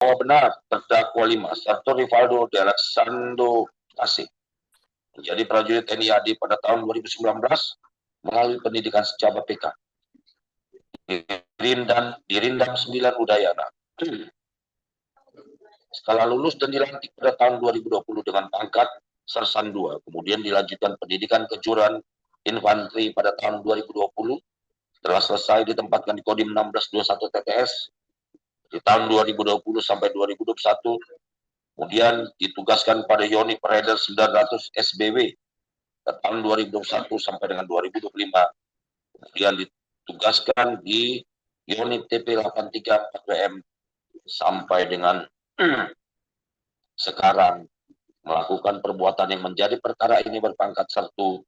bahwa benar terdakwa 5 Sarto Rivaldo de Alexandro Kasih menjadi prajurit TNI AD pada tahun 2019 melalui pendidikan secaba PK di Rindam 9 Udayana. Setelah lulus dan dilantik pada tahun 2020 dengan pangkat Sersan 2, kemudian dilanjutkan pendidikan kejuruan infanteri pada tahun 2020, setelah selesai ditempatkan di Kodim 1621 TTS di tahun 2020 sampai 2021, kemudian ditugaskan pada Yonif Raider 900 SBW pada tahun 2021 sampai dengan 2025, kemudian ditugaskan di Yonif TP 834 WM sampai dengan sekarang melakukan perbuatan yang menjadi perkara ini berpangkat Sertu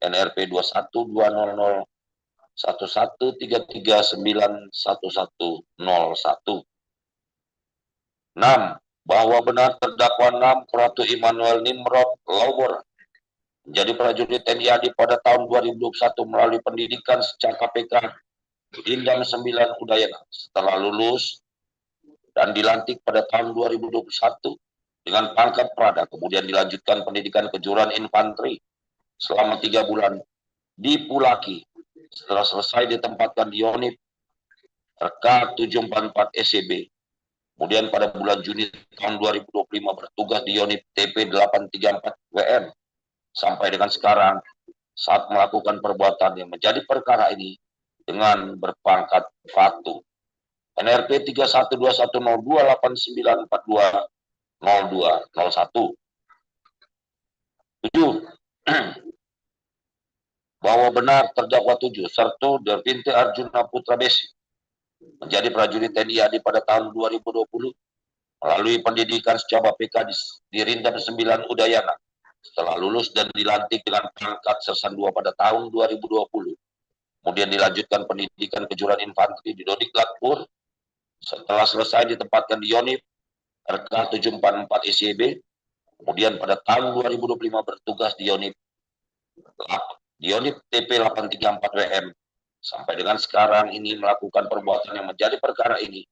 NRP 21200113391101. 6. Bahwa benar terdakwa 6 Ratu Immanuel Nimrod Laubor menjadi prajurit TNI AD pada tahun 2021 melalui pendidikan secara KPK Rindam 9 Udayana. Setelah lulus dan dilantik pada tahun 2021 dengan pangkat Prada, kemudian dilanjutkan pendidikan kejuruan infanteri selama 3 bulan di Pulaki. Setelah selesai ditempatkan di Yonif RK 744 SCB. Kemudian pada bulan Juni tahun 2025 bertugas di Yonif TP 834 WM sampai dengan sekarang saat melakukan perbuatan yang menjadi perkara ini dengan berpangkat Ratu. NRP 31210289420201. 7. Bahwa benar terdakwa 7 Serto Dervinte Arjuna Putra Besi menjadi prajurit TNI AD pada tahun 2020 melalui pendidikan secaba PK di Rindam 9 Udayana. Setelah lulus dan dilantik dengan pangkat Sersan 2 pada tahun 2020. Kemudian dilanjutkan pendidikan kejuruan infanteri di Dodik Latpur. Setelah selesai ditempatkan di Yonif RK 744 SCB, kemudian pada tahun 2025 bertugas di Yonif TP 834 WM, sampai dengan sekarang ini melakukan perbuatan yang menjadi perkara ini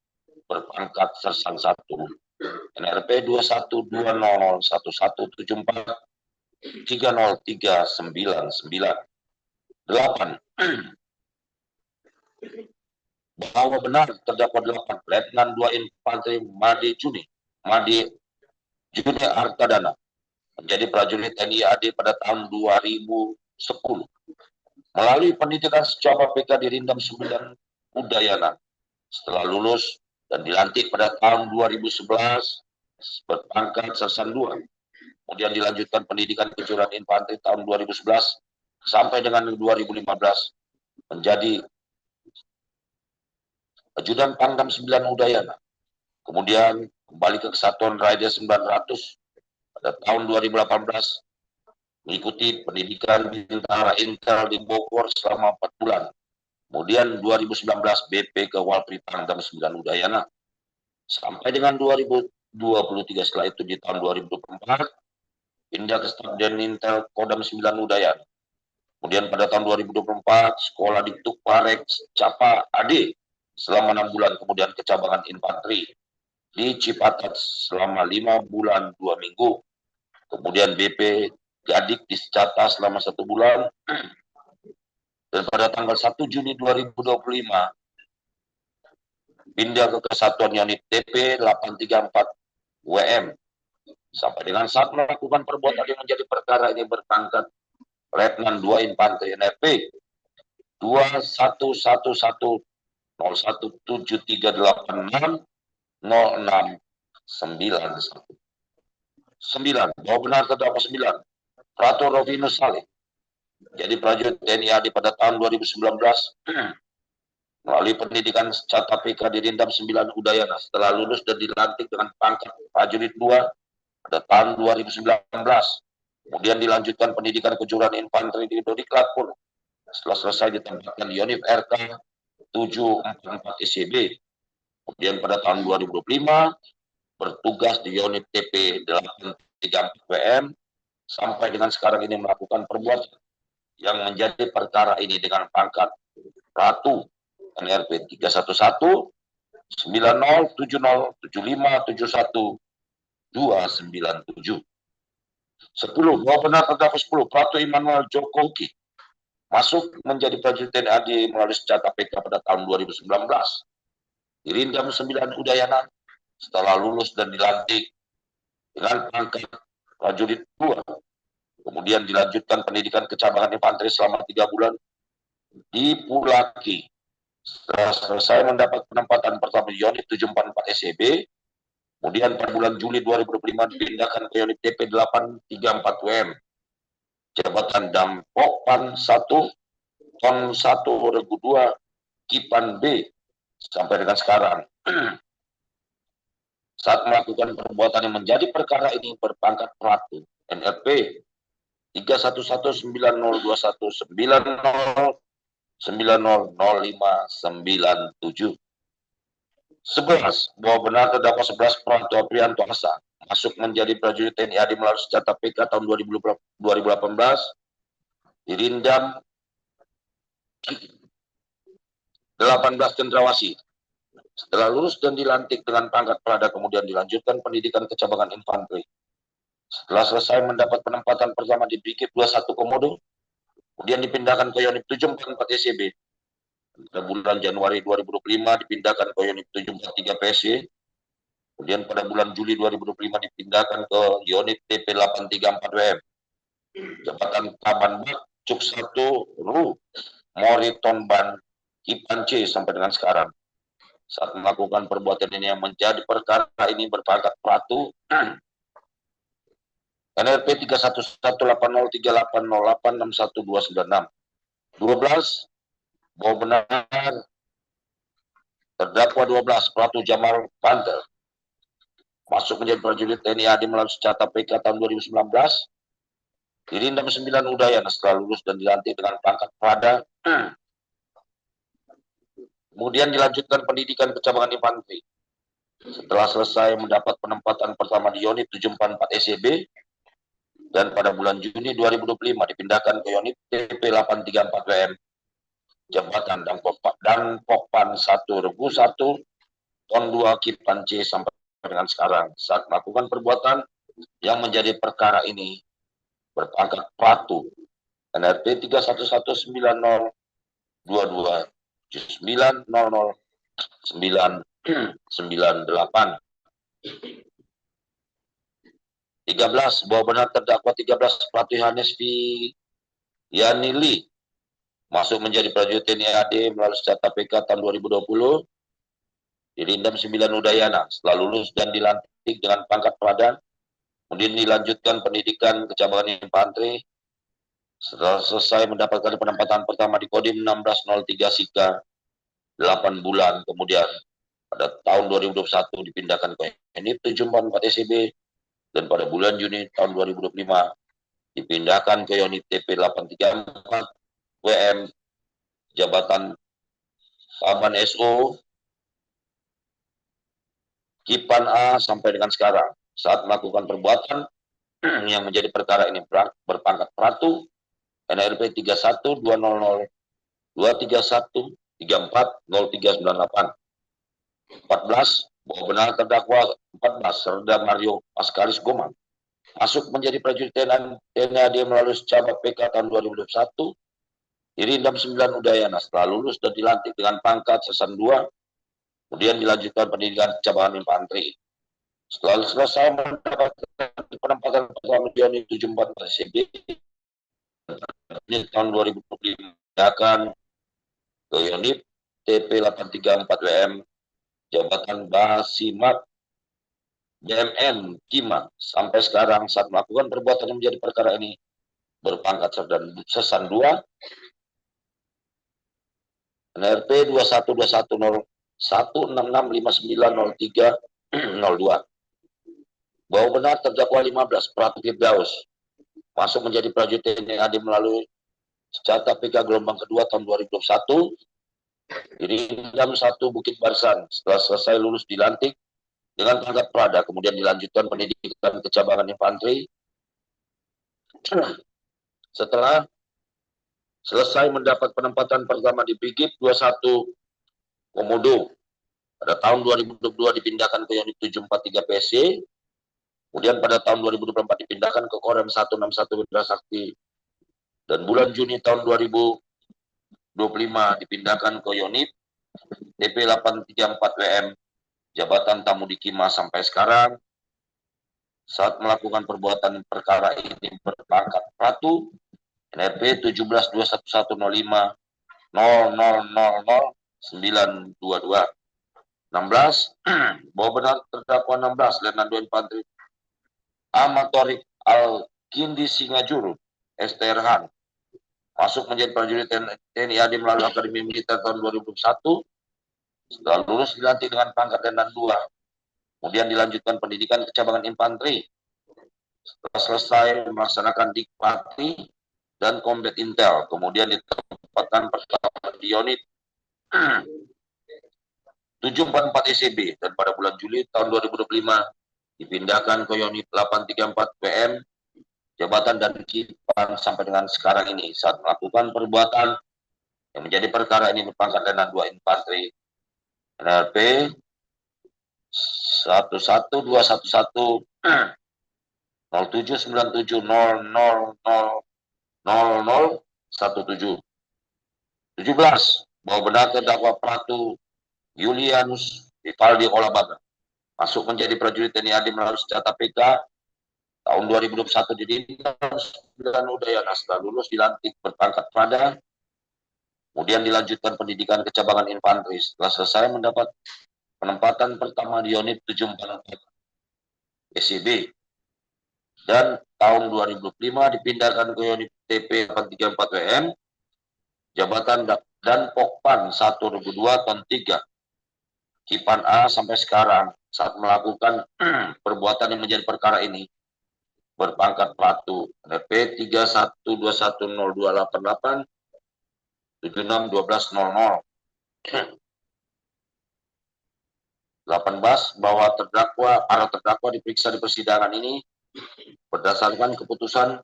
berpangkat Sersan 1, NRP 21201174303998. 8. Bahwa benar terdakwa 8 Letnan 2 Infanteri Made Juni Artadana menjadi prajurit TNI AD pada tahun 2010 melalui pendidikan secaba PK di Rindam 9 Udayana. Setelah lulus dan dilantik pada tahun 2011 berpangkat Sersan 2, kemudian dilanjutkan pendidikan kejuruan infanteri tahun 2011 sampai dengan 2015 menjadi ajudan Pangdam 9 Udayana. Kemudian kembali ke Kesatuan Raider 900 pada tahun 2018 mengikuti pendidikan Bintara Intel di Bogor selama 4 bulan. Kemudian 2019 BP ke Walpri Pangdam 9 Udayana. Sampai dengan 2023 setelah itu di tahun 2024 pindah ke Stadion Intel Kodam 9 Udayana. Kemudian pada tahun 2024 sekolah di Tukparek Capa AD selama 6 bulan, kemudian kecabangan infanteri di Cipatat selama 5 bulan 2 minggu. Kemudian BP Gadik di Secata selama 1 bulan. Dan pada tanggal 1 Juni 2025 pindah ke Kesatuan Yonif TP 834 WM. Sampai dengan saat melakukan perbuatan yang menjadi perkara ini berpangkat Letnan 2 Infanteri NRP 21110173860691. 9. Bahwa benar terdakwa 9 Prato Rovinus Saleh jadi prajurit TNI AD pada tahun 2019 melalui pendidikan secaba PK di Rindam 9 Udayana. Setelah lulus dan dilantik dengan pangkat prajurit 2 pada tahun 2019. Kemudian dilanjutkan pendidikan kejuruan infanteri di Dodik Latpur. Setelah selesai ditempatkan di Yonif RK 744 SCB. Kemudian pada tahun 2025 bertugas di Yonif TP 834 WM sampai dengan sekarang ini melakukan perbuatan yang menjadi perkara ini dengan pangkat Ratu NRP 311 90 70 75 71 297. 10. Bahwa benar terdakwa 10 Pratu Immanuel Joko Uki masuk menjadi prajurit TNI AD melalui senjata PK pada tahun 2019. Dirindam 9 Udayana setelah lulus dan dilantik dengan pangkat prajurit 2. Kemudian dilanjutkan pendidikan kecabangan infanteri selama 3 bulan di Pulaki. Setelah selesai mendapat penempatan pertama di Unit 744 SEB, kemudian pada bulan Juli 2025 dipindahkan ke Unit TP 834 WM, jabatan Dampokpan 1, Ton 1, Regu 2, Kipan B, sampai dengan sekarang. Saat melakukan perbuatan yang menjadi perkara ini berpangkat Pratu NRP 311902190900597. 11. Bahwa benar terdakwa 11 Pratu Aprianto Asa masuk menjadi prajurit TNI AD melalui senjata PK tahun 2018, dirindam 18 cendrawasih. Setelah lulus dan dilantik dengan pangkat prada, kemudian dilanjutkan pendidikan kecabangan infanteri. Setelah selesai mendapat penempatan pertama di Brigif 21 Komodo, kemudian dipindahkan ke Unit 744 SEB. Pada bulan Januari 2025 dipindahkan ke Unit 743 PSY. Kemudian pada bulan Juli 2025 dipindahkan ke Unit TP 834 WM. Jabatan Kaban Bak, Cuk 1, Ru, Moriton Ban, Kipan C sampai dengan sekarang. Saat melakukan perbuatan ini yang menjadi perkara ini berpangkat Pratu NRP 3118038086126. 12. Bahwa benar terdakwa 12 Pratu Jamal Banter masuk menjadi prajurit TNI AD melalui senjata PK tahun 2019, dirindam 9 Udayana setelah lulus dan dilantik dengan pangkat Prada. Kemudian dilanjutkan pendidikan kecabangan infanteri. Setelah selesai mendapat penempatan pertama di Unit 744 SEB, dan pada bulan Juni 2025 dipindahkan ke Unit TP 834 WM, jabatan Dampokpan 1, Regu 1, Ton 2, Kipan C sampai dengan sekarang. Saat melakukan perbuatan yang menjadi perkara ini berpangkat Pratu NRP 3119029009998. 13. Bahwa benar terdakwa 13 Pratu Yohanes Yanili masuk menjadi prajurit TNI AD melalui senjata PK tahun 2020, dirindam 9 Udayana setelah lulus dan dilantik dengan pangkat Prada. Kemudian dilanjutkan pendidikan kecabangan infanteri. Setelah selesai mendapatkan penempatan pertama di Kodim 1603 Sika 8 bulan, kemudian pada tahun 2021 dipindahkan ke Unit 744 SEB, dan pada bulan Juni tahun 2025 dipindahkan ke Unit TP 834 WM, jabatan Kaban SO, Kipan A sampai dengan sekarang. Saat melakukan perbuatan yang menjadi perkara ini berpangkat Pratu NRP 312102313403998. 14. Bahwa benar terdakwa 14 Serda Mario Askaris Gomang masuk menjadi prajurit TNI AD melalui senjata PK tahun 2021, dirindam 9 Udayana setelah lulus dan dilantik dengan pangkat Sesan 2, kemudian dilanjutkan pendidikan cabangan infanteri. Setelah selesai mendapatkan penempatan pertama di Unit 744 SEB, tahun 2025 akan ke Unit TP 834 WM, jabatan Basimat BMN Kima sampai sekarang. Saat melakukan perbuatan yang menjadi perkara ini berpangkat Sesan 2 NRP 21210166590302. Bahwa benar terdakwa 15 Pratu Firdaus masuk menjadi prajurit TNI AD melalui senjata PK gelombang kedua tahun 2021, dirindam 1 Bukit Barisan setelah selesai lulus dilantik dengan pangkat Prada, kemudian dilanjutkan pendidikan kecabangan infanteri. Setelah selesai mendapat penempatan pertama di Brigif 21 Komodo, Pada tahun 2022 dipindahkan ke unit 743 PC, kemudian pada tahun 2024 dipindahkan ke Korem 161 Mitra Sakti, dan bulan Juni tahun 2025 dipindahkan ke unit TP 834 WM Jabatan Tamu Dikima sampai sekarang. Saat melakukan perbuatan perkara ini berpangkat Pratu NRP 17211050000922. 16. Bahwa benar terdakwa 16 Letnan 2 Infanteri Amatorik Al-Kindi Singajuru STRH masuk menjadi prajurit TNI AD melalui Akademi Militer tahun 2001. Setelah lulus dilantik dengan pangkat Letnan 2. Kemudian dilanjutkan pendidikan kecabangan infanteri. Setelah selesai melaksanakan Dikpati dan Combat Intel, kemudian ditempatkan pertama di unit 744 ECB, dan pada bulan Juli tahun 2025 dipindahkan ke unit 834 PM Jabatan dan Kipan sampai dengan sekarang ini. Saat melakukan perbuatan yang menjadi perkara ini berpangkat Letnan 2 Infanteri NRP 11211 0797000017. 17. Bahwa benar terdakwa Pratu Julianus Vivaldi Olabaga masuk menjadi prajurit TNI AD melalui senjata PK tahun 2021 di Dinas dan Udayana. Setelah lulus dilantik berpangkat Prada, kemudian dilanjutkan pendidikan kecabangan infanteri. Setelah selesai mendapat penempatan pertama di unit 744 SCB, dan tahun 2005 dipindahkan ke unit TP 834 WM Jabatan dan Pokpan 122 Ton 3 Kipan A sampai sekarang. Saat melakukan perbuatan yang menjadi perkara ini berpangkat Pratu NP 31210288 761200. 18. Bahwa para terdakwa diperiksa di persidangan ini berdasarkan keputusan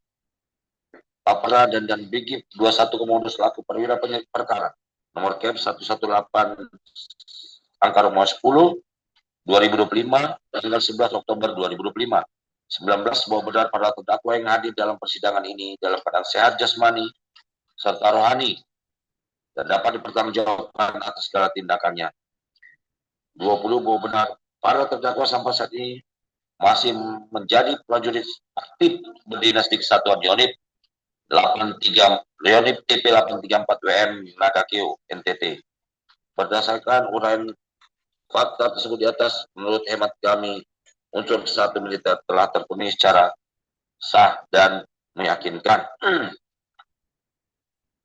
Papra dan Bigip 21 Komodo selaku perwira penyidik perkara nomor KEP 118 angka nomor 10 2025 tanggal 11 Oktober 2025. 19. Bahwa benar para terdakwa yang hadir dalam persidangan ini dalam keadaan sehat jasmani serta rohani dan dapat dipertanggungjawabkan atas segala tindakannya. 20. Bahwa benar para terdakwa sampai saat ini masih menjadi prajurit aktif berdinas di Kesatuan Unit 83 Unit TP 834 WM Nagakeo NTT. Berdasarkan uraian fakta tersebut di atas, menurut hemat kami, unsur satu militer telah terpenuhi secara sah dan meyakinkan.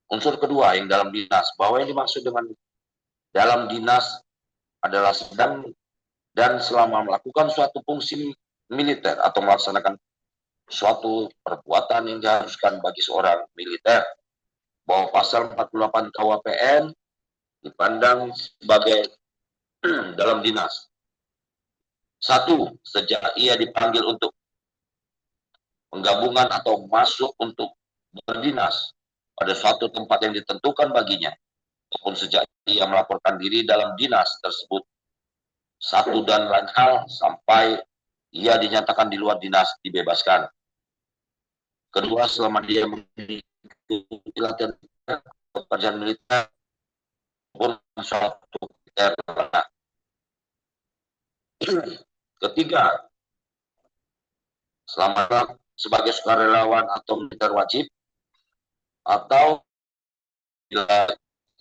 Unsur kedua yang dalam dinas, bahwa yang dimaksud dengan dalam dinas adalah sedang dan selama melakukan suatu fungsi militer atau melaksanakan suatu perbuatan yang diharuskan bagi seorang militer. Bahwa pasal 48 KUHPN dipandang sebagai dalam dinas. 1. Sejak ia dipanggil untuk penggabungan atau masuk untuk berdinas pada suatu tempat yang ditentukan baginya, ataupun sejak ia melaporkan diri dalam dinas tersebut. 1 dan lain hal sampai ia dinyatakan di luar dinas dibebaskan. Kedua, selama dia mengikuti latihan pekerjaan militer maupun suatu militer. Ketiga, selama sebagai sukarelawan atau militer wajib, atau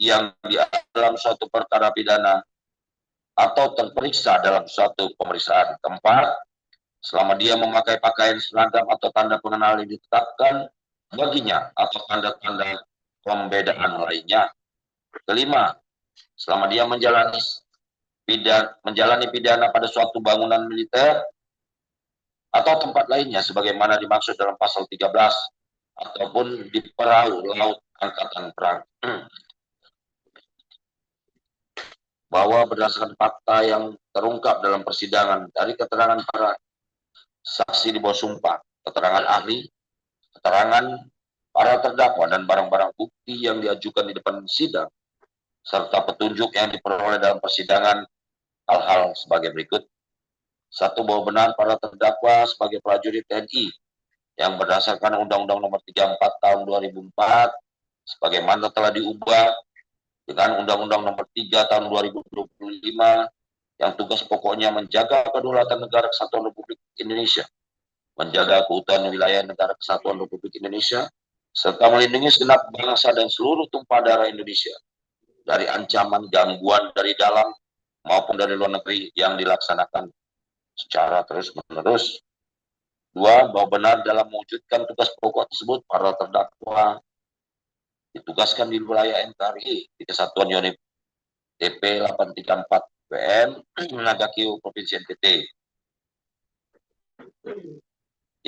yang di dalam suatu perkara pidana atau terperiksa dalam suatu pemeriksaan tempat, selama dia memakai pakaian seragam atau tanda pengenal yang ditetapkan baginya atau tanda-tanda pembedaan lainnya. Kelima, selama dia menjalani pidana pada suatu bangunan militer atau tempat lainnya sebagaimana dimaksud dalam pasal 13 ataupun di perahu laut angkatan perang. Bahwa berdasarkan fakta yang terungkap dalam persidangan dari keterangan para saksi di bawah sumpah, keterangan ahli, keterangan para terdakwa dan barang-barang bukti yang diajukan di depan sidang, serta petunjuk yang diperoleh dalam persidangan, hal-hal sebagai berikut. Satu, bahwa benar para terdakwa sebagai prajurit TNI yang berdasarkan Undang-Undang Nomor 34 Tahun 2004 sebagaimana telah diubah dengan Undang-Undang Nomor 3 Tahun 2025 yang tugas pokoknya menjaga kedaulatan negara kesatuan Republik Indonesia, menjaga keutuhan wilayah negara kesatuan Republik Indonesia, serta melindungi segenap bangsa dan seluruh tumpah darah Indonesia dari ancaman gangguan dari dalam maupun dari luar negeri yang dilaksanakan secara terus-menerus. Dua, bahwa benar dalam mewujudkan tugas pokok tersebut, para terdakwa ditugaskan di wilayah NKRI di Kesatuan Unit TP 834 WM Nagakiu Provinsi NTT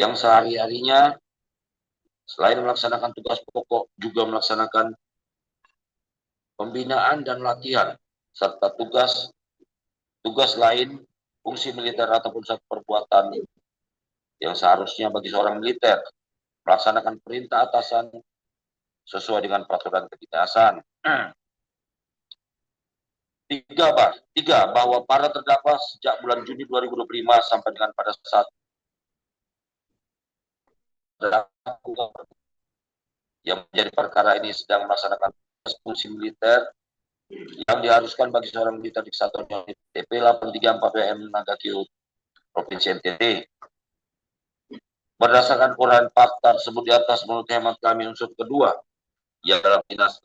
yang sehari-harinya selain melaksanakan tugas pokok juga melaksanakan pembinaan dan latihan serta tugas lain fungsi militer ataupun satu perbuatan yang seharusnya bagi seorang militer melaksanakan perintah atasan sesuai dengan peraturan kedinasan. Tiga, bahwa para terdakwa sejak bulan Juni 2025 sampai dengan pada saat yang menjadi perkara ini sedang melaksanakan fungsi militer yang diharuskan bagi seorang militer di Kesatuan Unit TP 834 WM Nagakiu Provinsi NTT. Berdasarkan uraian fakta tersebut di atas, menurut hemat kami unsur kedua yang dalam dinas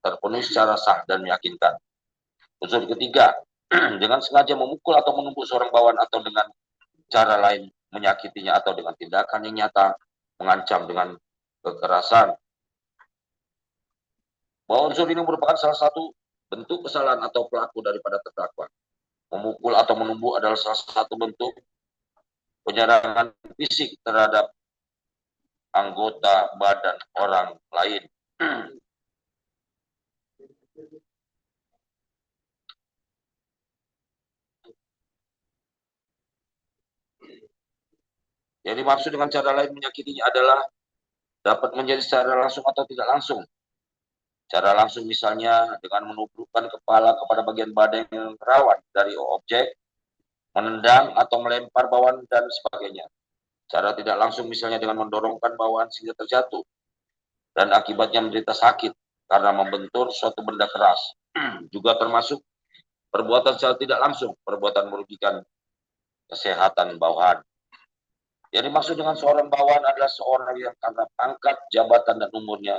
terpenuhi secara sah dan meyakinkan. Unsur ketiga, dengan sengaja memukul atau menumbuk seorang bawahan atau dengan cara lain menyakitinya atau dengan tindakan yang nyata mengancam dengan kekerasan. Bahwa unsur ini merupakan salah satu bentuk kesalahan atau pelaku daripada terdakwa. Memukul atau menumbuk adalah salah satu bentuk penyerangan fisik terhadap anggota badan orang lain. Yang dimaksud dengan cara lain menyakitinya adalah dapat menjadi secara langsung atau tidak langsung. Cara langsung misalnya dengan menumpukan kepala kepada bagian badan yang rawan dari objek, menendang atau melempar bawaan dan sebagainya. Cara tidak langsung misalnya dengan mendorongkan bawaan sehingga terjatuh dan akibatnya menderita sakit karena membentur suatu benda keras. Juga termasuk perbuatan secara tidak langsung, perbuatan merugikan kesehatan bawahan. Yang dimaksud dengan seorang bawahan adalah seorang yang karena pangkat, jabatan, dan umurnya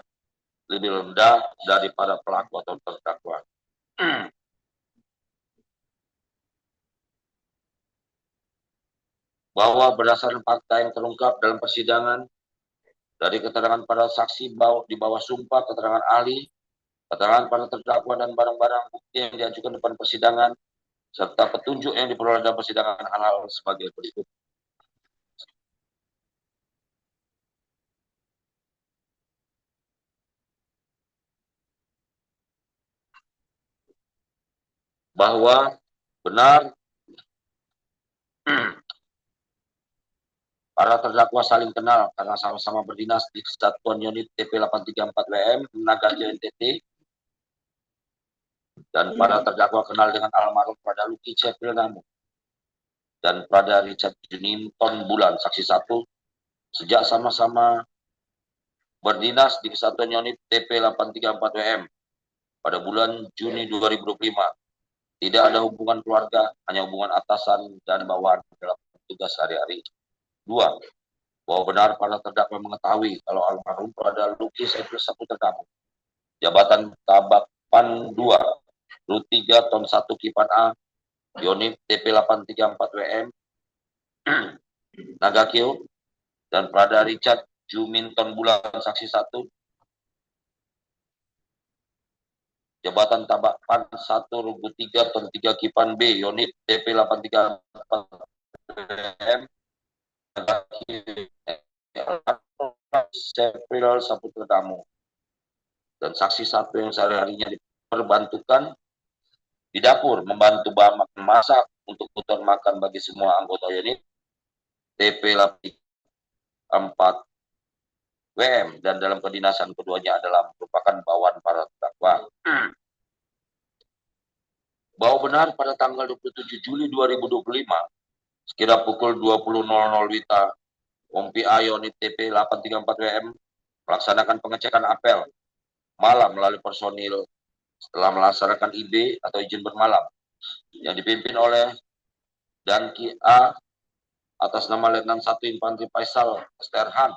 lebih rendah daripada pelaku atau terdakwa. Bahwa berdasarkan fakta yang terungkap dalam persidangan, dari keterangan para saksi di bawah sumpah, keterangan ahli, keterangan para terdakwa, dan barang-barang bukti yang diajukan depan persidangan, serta petunjuk yang diperoleh dalam persidangan hal-hal sebagai berikut. Bahwa benar para terdakwa saling kenal karena sama-sama berdinas di Kesatuan Unit TP 834 WM Nagakiu NTT, dan para terdakwa kenal dengan almarhum Prada Luki Cepril Namu dan Prada Richard Junimton Bulan, saksi satu, sejak sama-sama berdinas di Kesatuan Unit TP 834 WM pada bulan Juni 2025. Tidak ada hubungan keluarga, hanya hubungan atasan dan bawahan dalam tugas sehari-hari. Dua, bahwa benar para terdakwa mengetahui kalau almarhum Prada Luki Cepril Saputra Namu, jabatan Tabapan 2, RUT 3 Ton 1 Kipan A, Unit TP 834 WM, Nagakiu, dan Prada Richard Juminton Bulan, saksi 1, jabatan Tabapan 1 Rugu 3 Ton 3 Kipan B, Unit TP 834 WM, Nagakiu, Cepril Saputra Namu. Dan saksi satu yang sehari-harinya diperbantukan di dapur membantu memasak untuk kebutuhan makan bagi semua anggota unit TP 4 WM, dan dalam kedinasan keduanya adalah merupakan bawahan para terdakwa. bahwa benar pada tanggal 27 Juli 2025, sekira pukul 20.00 WITA, Kompi A Unit TP 834 WM melaksanakan pengecekan apel malam melalui personil setelah melaksanakan IB atau izin bermalam yang dipimpin oleh Danki A atas nama Letnan 1 Infantri Faisal Sterhan.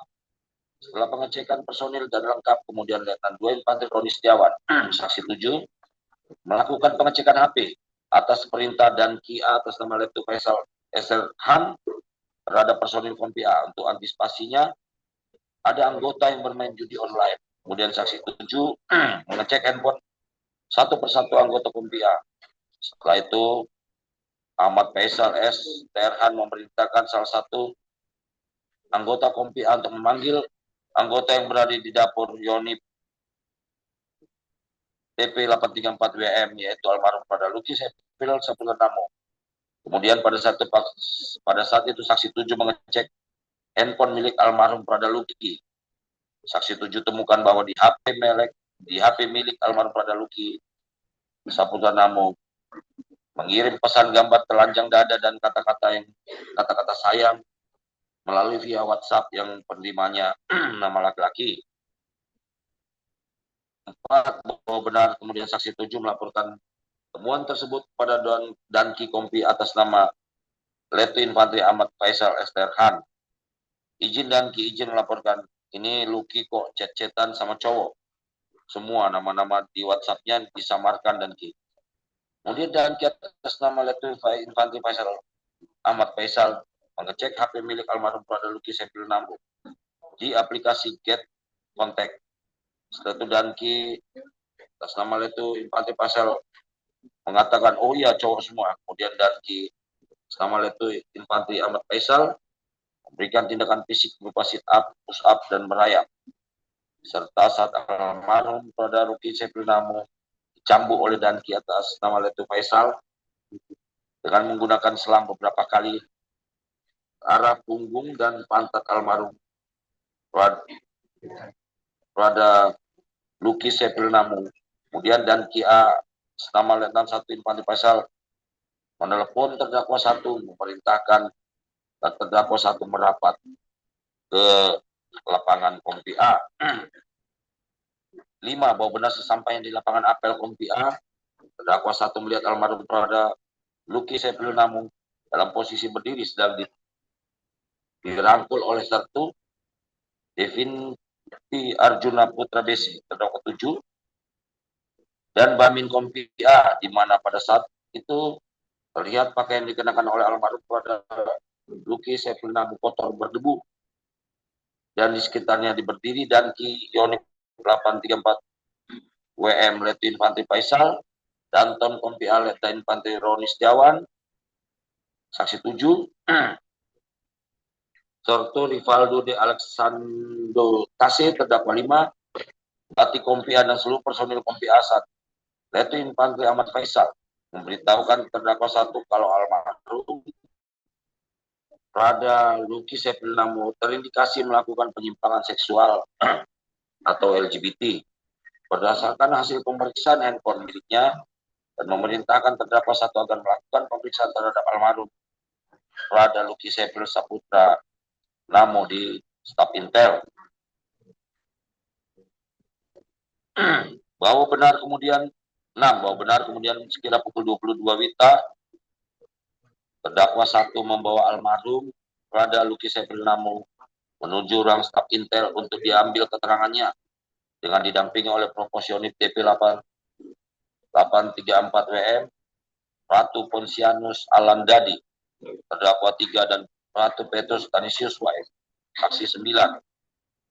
Setelah pengecekan personil dan lengkap, kemudian Letnan 2 Infantri Roni Setiawan, saksi 7, melakukan pengecekan HP atas perintah Danki A atas nama Letnan Faisal Sterhan terhadap personil Kompi A. Untuk antisipasinya, ada anggota yang bermain judi online. Kemudian saksi 7 mengecek handphone satu persatu anggota Kompi A. Setelah itu, Ahmad Faisal S. Terhan memerintahkan salah satu anggota Kompi A untuk memanggil anggota yang berada di dapur Yonip TP 834 WM, yaitu almarhum pada Luki Sepil Sapulernamo. Kemudian pada saat itu saksi 7 mengecek handphone milik almarhum Prada Luki. Saksi 7 temukan bahwa di HP milik almarhum Prada Luki Sapulernamo mengirim pesan gambar telanjang dada dan kata-kata sayang melalui via WhatsApp yang penerimanya nama laki-laki. 4, bahwa benar kemudian saksi 7 melaporkan temuan tersebut pada Danki Kompi atas nama Letu Infantri Ahmad Faisal Esterhan. Izin Danki, izin melaporkan, ini Luki kok chat-chatan sama cowok. Semua nama-nama di WhatsApp-nya disamarkan Danki. Kemudian Danki atas nama Letu Infantri Faisal Ahmad Faisal mengecek HP milik almarhum Prada Luki Sepil Nambu di aplikasi Get Contact. Setelah itu Danki atas nama Letu Infantri Faisal mengatakan, oh iya cowok semua. Kemudian Danki atas nama Letu Infantri Ahmad Faisal memberikan tindakan fisik berupa sit up, push up, dan merayap. Serta saat almarhum Prada Luki Sepil Nambu dicambuk oleh Danki atas nama Letu Faisal dengan menggunakan selang beberapa kali arah punggung dan pantat almarhum Prada Luki Sepil Nambu. Kemudian Danki A nama Letnan 1 Infantri Faisal menelepon terdakwa 1 memerintahkan terdakwa 1 merapat ke lapangan Kompi A. 5, bahwa benar sesampainya di lapangan apel Kompi A, terdakwa 1 melihat almarhum Prada Luki Sepil Nambu dalam posisi berdiri sedang dirangkul oleh 1 Devin Arjuna Putra Besi, terdakwa 7, dan Bamin Kompi A, di mana pada saat itu terlihat pakaian dikenakan oleh almarhum Prada Luki Sepil Nambu kotor berdebu, dan di sekitarnya berdiri Danki Unit 834 WM Letu Infantri Faisal, Danton Kompi A Letnan Infantri Roni Setiawan, saksi 7, Sorto Rivaldo de Alexandro Tase, terdakwa 5, Batik Kompi A dan seluruh personil Kompi A 1 Letu Infantri Ahmad Faisal memberitahukan terdakwa 1 kalau almarhum Prada Luki Sepil Nambu terindikasi melakukan penyimpangan seksual atau LGBT. Berdasarkan hasil pemeriksaan handphone miliknya dan memerintahkan terdakwa 1 agar melakukan pemeriksaan terhadap almarhum Prada Luki Sepil Saputra Nambu di staf Intel. Bahwa benar kemudian sekira pukul 22 WITA, terdakwa 1 membawa almarhum Prada Luki Sepil Nambu menuju ruang staf Intel untuk diambil keterangannya dengan didampingi oleh Proposionif TP 834 WM Ratu Ponsianus Alandadi, terdakwa 3, dan Ratu Petrus Tanisius WM, saksi 9.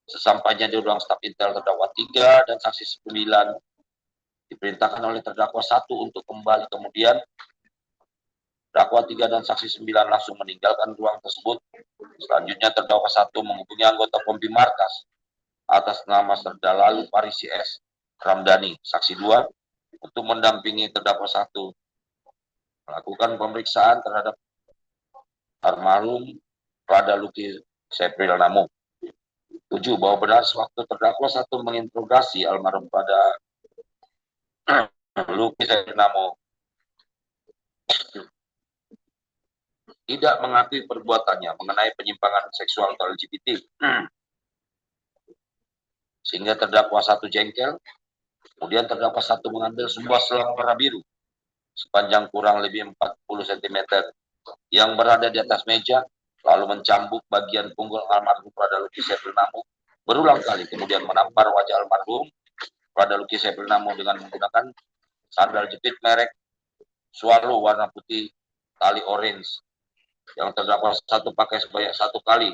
Sesampainya di ruang staf Intel, terdakwa 3 dan saksi 9 diperintahkan oleh terdakwa 1 untuk kembali. Kemudian terdakwa 3 dan saksi 9 langsung meninggalkan ruang tersebut. Selanjutnya terdakwa 1 menghubungi anggota Kompi Markas atas nama Serdalalu Parisi S. Ramdhani, saksi 2, untuk mendampingi terdakwa 1 melakukan pemeriksaan terhadap almarhum Prada Luki Sepil Nambu. 7, bahwa benar sewaktu terdakwa 1 menginterogasi almarhum Prada Luki Sepil Nambu tidak mengakui perbuatannya mengenai penyimpangan seksual atau LGBT. Sehingga terdakwa satu jengkel, kemudian terdakwa satu mengambil sebuah selang warna biru sepanjang kurang lebih 40 cm yang berada di atas meja, lalu mencambuk bagian punggung almarhum Prada Luki Saiful Namu berulang kali, kemudian menampar wajah almarhum Prada Luki Saiful Namu dengan menggunakan sandal jepit merek Swallow warna putih tali orange yang terdakwa satu pakai sebanyak 1 kali.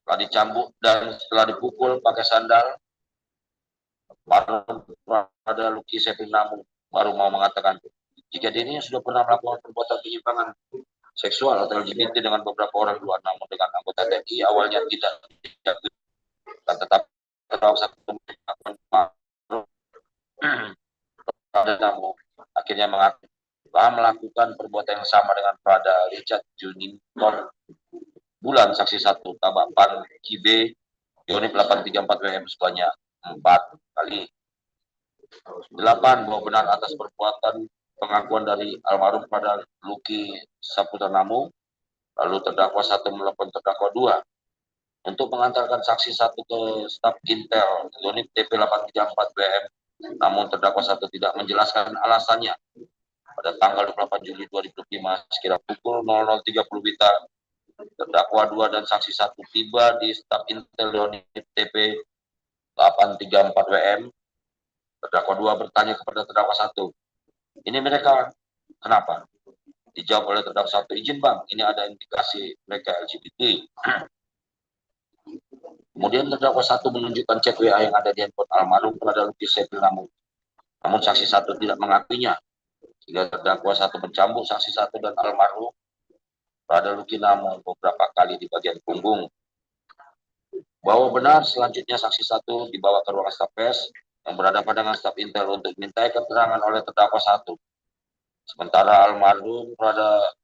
Setelah dicambuk dan setelah dipukul pakai sandal, Prada Luki Saiful Namu baru mau mengatakan jika dirinya sudah pernah melakukan perbuatan penyimpangan seksual atau LGBT dengan beberapa orang luar, namun dengan anggota TNI awalnya tidak diakui, dan tetap Namu akhirnya mengaku telah melakukan perbuatan yang sama dengan Prada Richard Juninton Bulan saksi 1 Tabapan Kibe unit 834 WM sebanyak 4 kali. 8. Bahwa benar atas perbuatan pengakuan dari almarhum Prada Luki Saputra Namu, lalu terdakwa 1 menelepon terdakwa 2 untuk mengantarkan saksi 1 ke staf Intel unit TP 834 WM, namun terdakwa 1 tidak menjelaskan alasannya. Pada tanggal 28 Juli 2005 sekira pukul 00.30 WITA, terdakwa 2 dan saksi 1 tiba di staf Intel unit TP 834 WM. Terdakwa 2 bertanya kepada terdakwa 1, ini mereka kenapa? Dijawab oleh terdakwa 1, izin bang, ini ada indikasi mereka LGBT. Kemudian terdakwa 1 menunjukkan chat WA yang ada di handphone almarhum Prada Luki Saiful Namu, namun saksi 1 tidak mengakuinya. Sehingga terdakwa 1 mencambuk saksi 1 dan almarhum Prada Luki Namu beberapa kali di bagian punggung. Bahwa benar selanjutnya saksi 1 dibawa ke ruang staf pers yang berhadapan dengan staf Intel untuk dimintai keterangan oleh terdakwa 1. Sementara almarhum Prada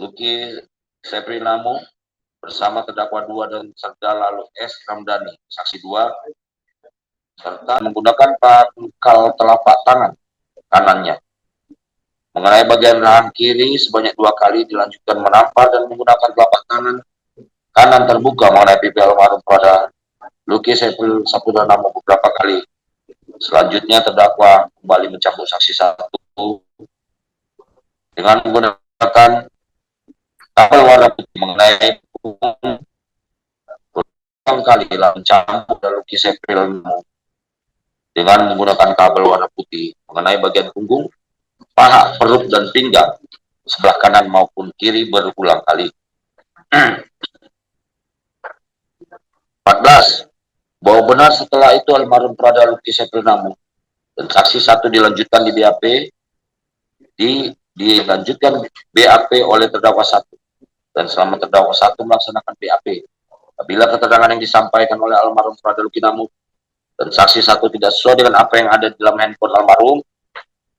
Luki Saiful Namu bersama terdakwa 2 dan serta lalu S. Ramdhani, saksi 2, serta menggunakan pangkal telapak tangan kanannya mengenai bagian rahang kiri sebanyak 2 kali, dilanjutkan menampar dan menggunakan telapak tangan kanan terbuka mengenai pipi almarhum Prada Luki Saiful Saputra Namu beberapa kali. Selanjutnya terdakwa kembali mencambuk saksi 1 dengan menggunakan kabel warna putih mengenai punggung berulang kali, lalu mencambuk dan Luki Saiful Namu dengan menggunakan kabel warna putih mengenai bagian punggung, paha, perut, dan pinggang sebelah kanan maupun kiri berulang kali. 14. Bahwa benar setelah itu almarhum Prada Luki Saiful Namu dan saksi 1 dilanjutkan di BAP, dilanjutkan BAP oleh terdakwa 1, dan selama terdakwa 1 melaksanakan BAP, apabila keterangan yang disampaikan oleh almarhum Prada Luki Namu dan saksi 1 tidak sesuai dengan apa yang ada di dalam handphone almarhum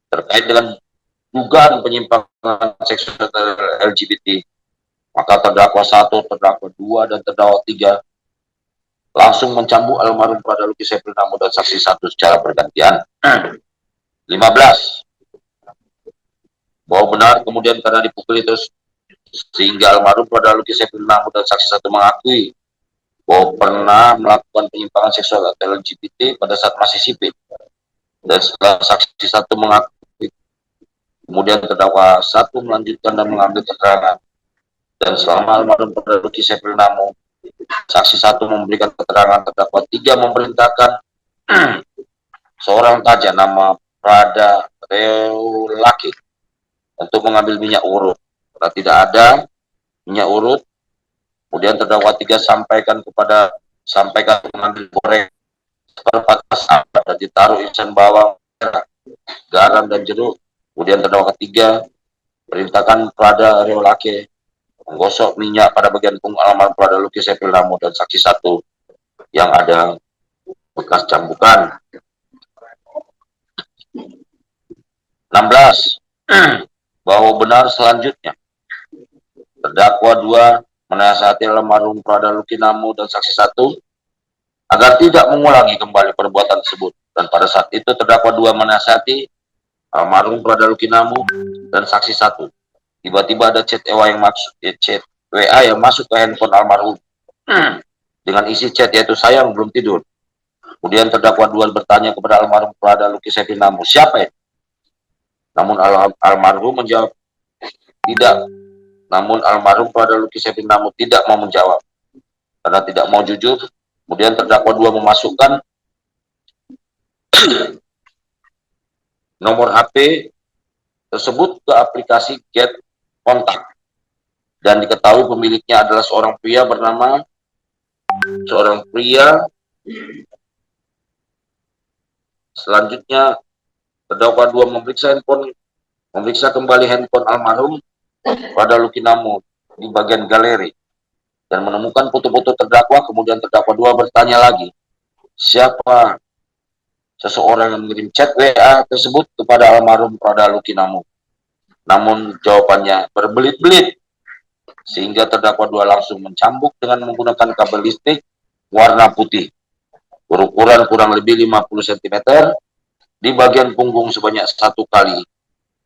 terkait dengan dugaan penyimpangan seksual LGBT, maka terdakwa 1, terdakwa 2, dan terdakwa 3 langsung mencambuk almarhum Prada Luki Saiful Namu dan saksi 1 secara bergantian. 15. Bahwa benar kemudian karena dipukuli terus sehingga almarhum Prada Luki Saiful Namu dan saksi 1 mengakui bahwa pernah melakukan penyimpangan seksual atau LGBT pada saat masih sipil, dan setelah saksi 1 mengakui, kemudian terdakwa 1 melanjutkan dan mengambil keterangan, dan selama almarhum Prada Luki Saiful Namu saksi 1 memberikan keterangan, terdakwa 3 memerintahkan seorang taja nama Prada Reolaki untuk mengambil minyak urut. Karena tidak ada minyak urut, kemudian terdakwa 3 sampaikan mengambil goreng seperempat asam dan ditaruh isian bawang merah, garam, dan jeruk. Kemudian terdakwa 3 perintahkan Prada Reolaki menggosok minyak pada bagian punggung almarhum Prada Luki Saiful Namu dan saksi 1 yang ada bekas cambukan. 16. Bahwa benar selanjutnya terdakwa 2 menasihati almarhum Prada Luki Namu dan saksi 1 agar tidak mengulangi kembali perbuatan tersebut, dan pada saat itu terdakwa 2 menasihati almarhum Prada Luki Namu dan saksi 1 Tiba-tiba ada chat WA yang masuk ke handphone almarhum dengan isi chat yaitu sayang belum tidur. Kemudian terdakwa dua bertanya kepada almarhum Prada Luki Sepinamo, siapa ya? Namun almarhum menjawab tidak. Namun almarhum Prada Luki Sepinamo tidak mau menjawab karena tidak mau jujur. Kemudian terdakwa dua memasukkan nomor HP tersebut ke aplikasi Get Kontak dan diketahui pemiliknya adalah seorang pria. Selanjutnya terdakwa dua memeriksa kembali handphone almarhum pada Lukinamo di bagian galeri dan menemukan foto-foto terdakwa. Kemudian terdakwa dua bertanya lagi, siapa seseorang yang mengirim chat WA tersebut kepada almarhum Prada Lukinamo. Namun jawabannya berbelit-belit sehingga terdakwa dua langsung mencambuk dengan menggunakan kabel listrik warna putih berukuran kurang lebih 50 cm di bagian punggung sebanyak 1 kali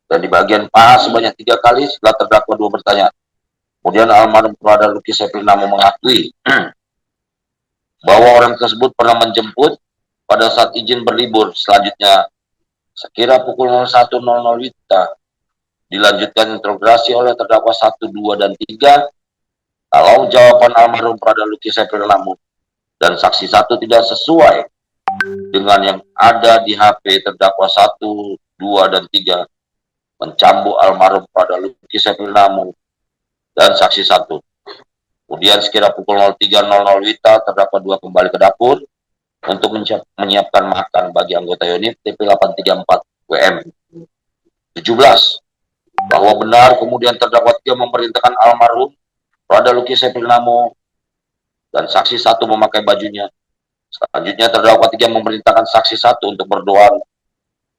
dan di bagian paha sebanyak 3 kali. Setelah terdakwa dua bertanya, kemudian almarhum Prada Luki Sepinamo mengakui bahwa orang tersebut pernah menjemput pada saat izin berlibur. Selanjutnya sekira pukul 01.00 WITA dilanjutkan interogasi oleh terdakwa 1, 2, dan 3. Kalau jawaban almarhum Prada Luki Sepinamo dan saksi 1 tidak sesuai dengan yang ada di HP terdakwa 1, 2, dan 3, mencambuk almarhum Prada Luki Sepinamo dan saksi 1. Kemudian sekira pukul 03.00 WITA terdakwa 2 kembali ke dapur untuk menyiapkan makan bagi anggota unit TP834 WM 17. Bahwa benar kemudian terdakwa 3 memerintahkan almarhum Prada Luki Sepinamo dan saksi 1 memakai bajunya. Selanjutnya terdakwa 3 memerintahkan saksi 1 untuk berdoa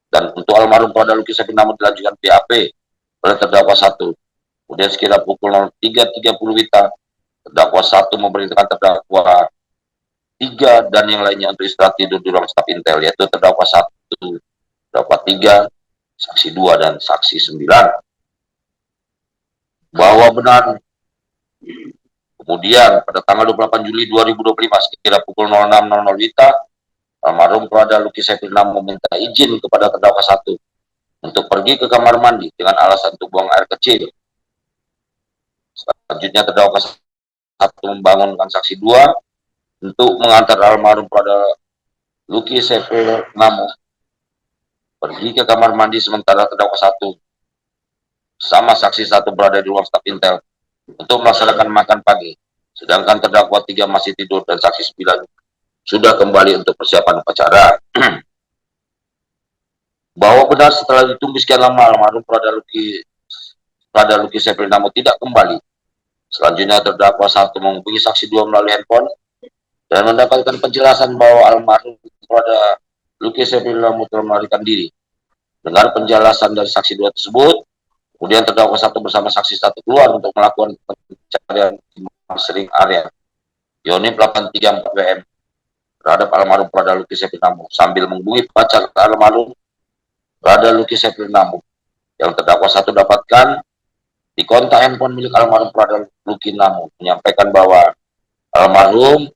dan untuk almarhum Prada Luki Sepinamo dilanjutkan BAP oleh terdakwa 1. Kemudian sekira pukul 03.30 WITA terdakwa 1 memerintahkan terdakwa 3 dan yang lainnya untuk istirahat tidur di ruang staf intel, yaitu terdakwa 1, terdakwa 3, saksi 2, dan saksi 9. Bahwa benar kemudian pada tanggal 28 Juli 2025 sekira pukul 06.00 WITA almarhum Prada Luki Sepinamo meminta izin kepada terdakwa 1 untuk pergi ke kamar mandi dengan alasan untuk buang air kecil. Selanjutnya terdakwa 1 membangunkan saksi 2 untuk mengantar almarhum Prada Luki Sepinamo pergi ke kamar mandi, sementara terdakwa 1 sama saksi 1 berada di ruang staf intel untuk melaksanakan makan pagi, sedangkan terdakwa 3 masih tidur dan saksi 9 sudah kembali untuk persiapan upacara. Bahwa benar setelah ditunggu sekian lama almarhum Prada Luki Sepinamo tidak kembali. Selanjutnya terdakwa 1 menghubungi saksi 2 melalui handphone dan mendapatkan penjelasan bahwa almarhum Prada Luki Sepinamo telah melarikan diri. Dengan penjelasan dari saksi 2 tersebut, kemudian terdakwa 1 bersama saksi 1 keluar untuk melakukan pencarian di sering area Unit 834 WM terhadap almarhum Prada Luki Sepinamo sambil menghubungi pacar almarhum Prada Luki Sepinamo. Yang terdakwa 1 dapatkan di kontak handphone milik almarhum Prada Luki Sepinamo menyampaikan bahwa almarhum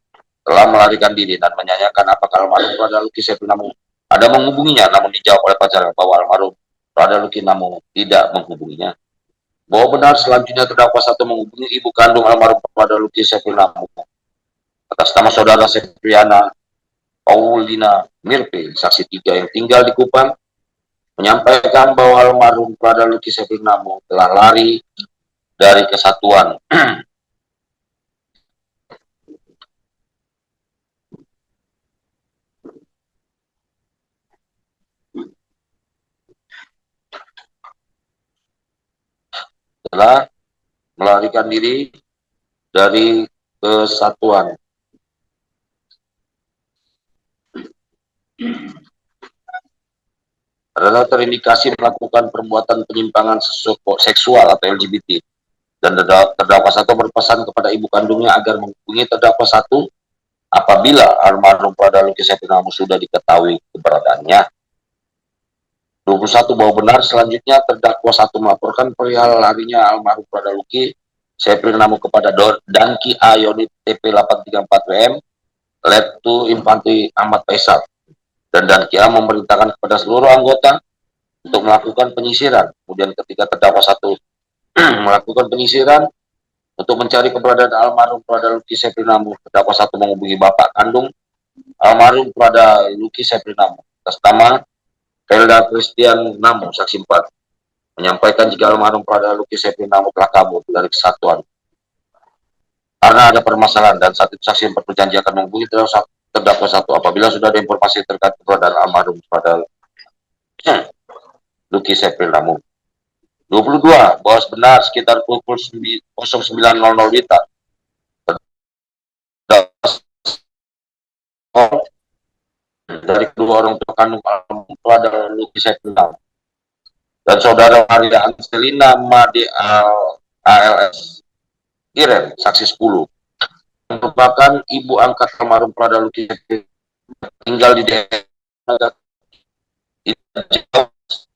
telah melarikan diri dan menanyakan apakah almarhum Prada Luki Sepinamo ada menghubunginya, namun dijawab oleh pacar bahwa almarhum Prada Luki Sepinamo tidak menghubunginya. Bahwa benar selanjutnya terdakwa 1 menghubungi ibu kandung almarhum Prada Luki Sepinamo atas nama saudara Septriana Paulina Mirpe, saksi 3 yang tinggal di Kupang, menyampaikan bahwa almarhum Prada Luki Sepinamo telah lari dari kesatuan. Telah melarikan diri dari kesatuan. Adalah terindikasi melakukan perbuatan penyimpangan seksual atau LGBT dan terdakwa 1 berpesan kepada ibu kandungnya agar menghubungi terdakwa 1 apabila almarhum Prada Luki Sepinamo sudah diketahui keberadaannya. 21 bahwa benar selanjutnya terdakwa 1 melaporkan perihal larinya almarhum Prada Luki Sepri Namo kepada Danki A Yonit TP 834 WM Letu Infantri Ahmad Faisal, dan Danki A memerintahkan kepada seluruh anggota untuk melakukan penyisiran. Kemudian ketika terdakwa 1 melakukan penyisiran untuk mencari keberadaan almarhum Prada Luki Sepri Namo, terdakwa 1 menghubungi bapak kandung almarhum Prada Luki Sepri Namo atas nama Felda Christian Namo, saksi 4, menyampaikan jika almarhum Prada Luki Sepri Namo telah kabur dari kesatuan karena ada permasalahan, dan saat itu saksi 4 berjanji akan menghubungi terdakwa 1 apabila sudah ada informasi terkait keberadaan almarhum Prada Luki Sepri Namo. 22 bahwa benar sekitar pukul 09.00 WITA dari kedua orang tua kandung almarhum Prada Luki Sepri Namo dan saudara Maria Angelina Made ALS Iren, saksi 10, merupakan ibu angkat almarhum Prada Luki Sepri, tinggal di daerah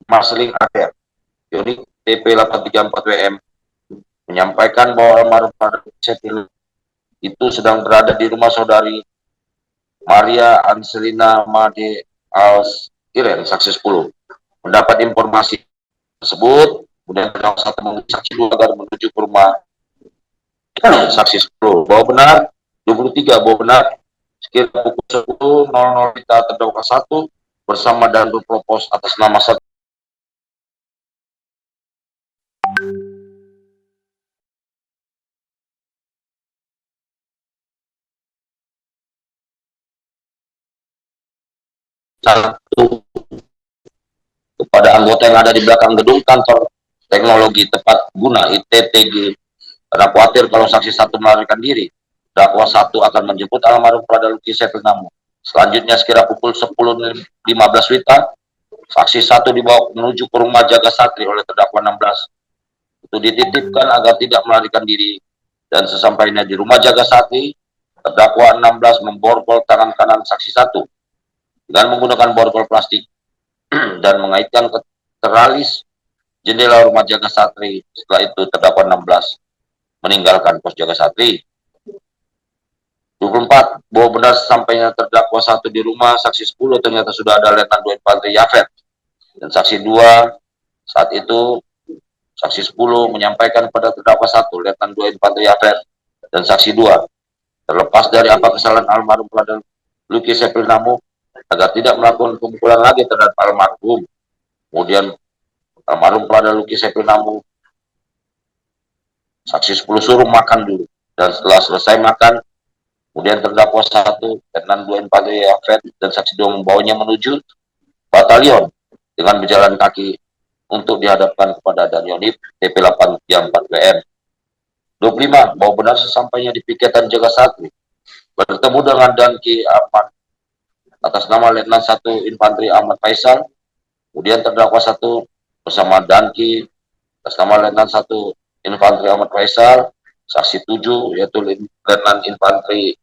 Marseling Akhir Unit TP 834 WM, menyampaikan bahwa almarhum Prada Luki Sepri itu sedang berada di rumah saudari Maria Angelina Made ALS Iren, saksi 10, mendapat informasi tersebut. Kemudian terdakwa 1 mengunjungi saksi 2 agar menuju ke rumah saksi 10 bahwa benar. 23 bahwa benar sekitar pukul 10.00 kita terdakwa 1 bersama dan berpropos atas nama 1 kepada anggota yang ada di belakang gedung kantor teknologi tepat guna ITTG karena khawatir kalau saksi 1 melarikan diri. Dakwa 1 akan menjemput almarhum Prada Luki Sepri Namo. Selanjutnya sekira pukul 10.15 WITA, saksi 1 dibawa menuju ke rumah jaga satri oleh terdakwa 16. Itu dititipkan agar tidak melarikan diri, dan sesampainya di rumah jaga satri, terdakwa 16 memborgol tangan kanan saksi 1 dengan menggunakan borgol plastik dan mengaitkan ke teralis jendela rumah jaga satri. Setelah itu terdakwa 16 meninggalkan pos jaga satri. 24 bahwa benar sampainya terdakwa 1 di rumah saksi 10 ternyata sudah ada Letnan 2 Infantri Yafet, dan saksi 2 saat itu saksi 10 menyampaikan pada terdakwa 1 Letnan 2 Infantri Yafet dan saksi 2 terlepas dari apa kesalahan almarhum Prada Luki Sepri Namo agar tidak melakukan pemukulan lagi terhadap almarhum. Kemudian almarhum Prada Luki Sepri Namo saksi 10 suruh makan dulu, dan setelah selesai makan kemudian terdakwa 1 Letnan 2 Infantri Yafet dan saksi 2 membawanya menuju batalion dengan berjalan kaki untuk dihadapkan kepada Danionit TP 834 WM. 25 bahwa benar sesampainya di piketan jaga satri bertemu dengan Danki Ahmad atas nama Letnan 1 Infantri Ahmad Faisal. Kemudian terdakwa 1 bersama Danki atas nama Letnan 1 Infantri Ahmad Faisal, saksi 7 yaitu Letnan Infantri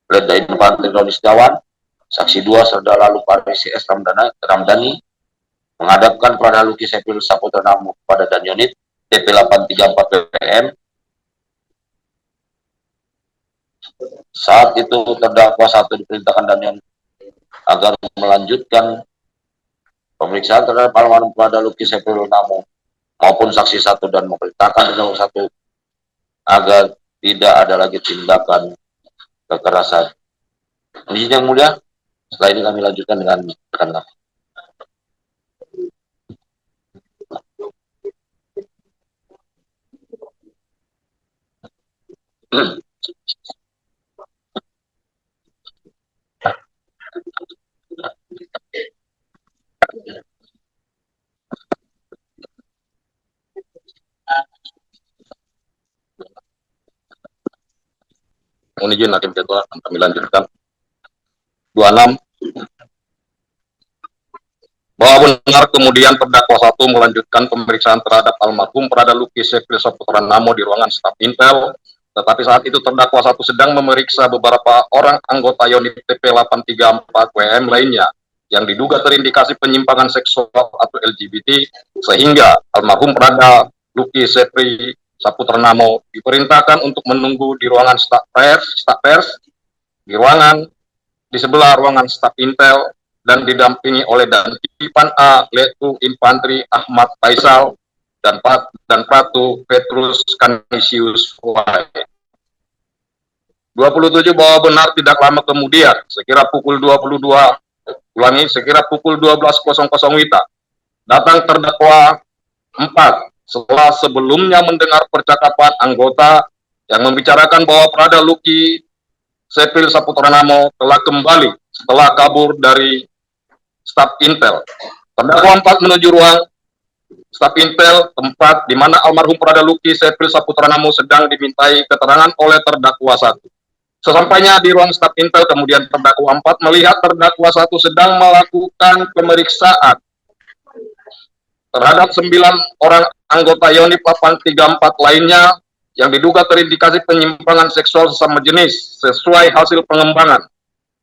Letda Infantri Doni Setiawan, saksi 2 serta lalu Paris CS Ramdhani menghadapkan Prada Luki Sepri Saputra Namo pada Danionit TP 834 PM. Saat itu terdakwa 1 diperintahkan Danionit agar melanjutkan pemeriksaan terhadap almarhum Prada Luki Sepri Namo maupun saksi 1 dan memerintahkan terdakwa 1 agar tidak ada lagi tindakan kekerasan. Izin yang mulia, setelah ini kami lanjutkan dengan rekan kami. Mohon izin Hakim Ketua, kami lanjutkan. 26 bahwa benar kemudian terdakwa 1 melanjutkan pemeriksaan terhadap almarhum Prada Luki Sepri Saputra Namo di ruangan staf Intel, tetapi saat itu terdakwa 1 sedang memeriksa beberapa orang anggota Unit TP 834 WM lainnya yang diduga terindikasi penyimpangan seksual atau LGBT, sehingga almarhum Prada Luki Sepri Saputra Namo diperintahkan untuk menunggu di ruangan staf pers, di ruangan di sebelah ruangan staf Intel, dan didampingi oleh Dantipan A, Letu Infantri Ahmad Faisal, dan Pratu Petrus Canisius Y. 27 bahwa benar tidak lama kemudian, sekira pukul 12.00 WITA, datang terdakwa 4 setelah sebelumnya mendengar percakapan anggota yang membicarakan bahwa Prada Luki Sepil Saputra Namo telah kembali setelah kabur dari staf Intel. Terdakwa 4 menuju ruang staf Intel, tempat di mana almarhum Prada Luki Sepil Saputra Namo sedang dimintai keterangan oleh terdakwa 1. Sesampainya di ruang staf Intel, kemudian terdakwa 4 melihat terdakwa 1 sedang melakukan pemeriksaan terhadap 9 orang anggota Yonif 834 lainnya yang diduga terindikasi penyimpangan seksual sesama jenis sesuai hasil pengembangan.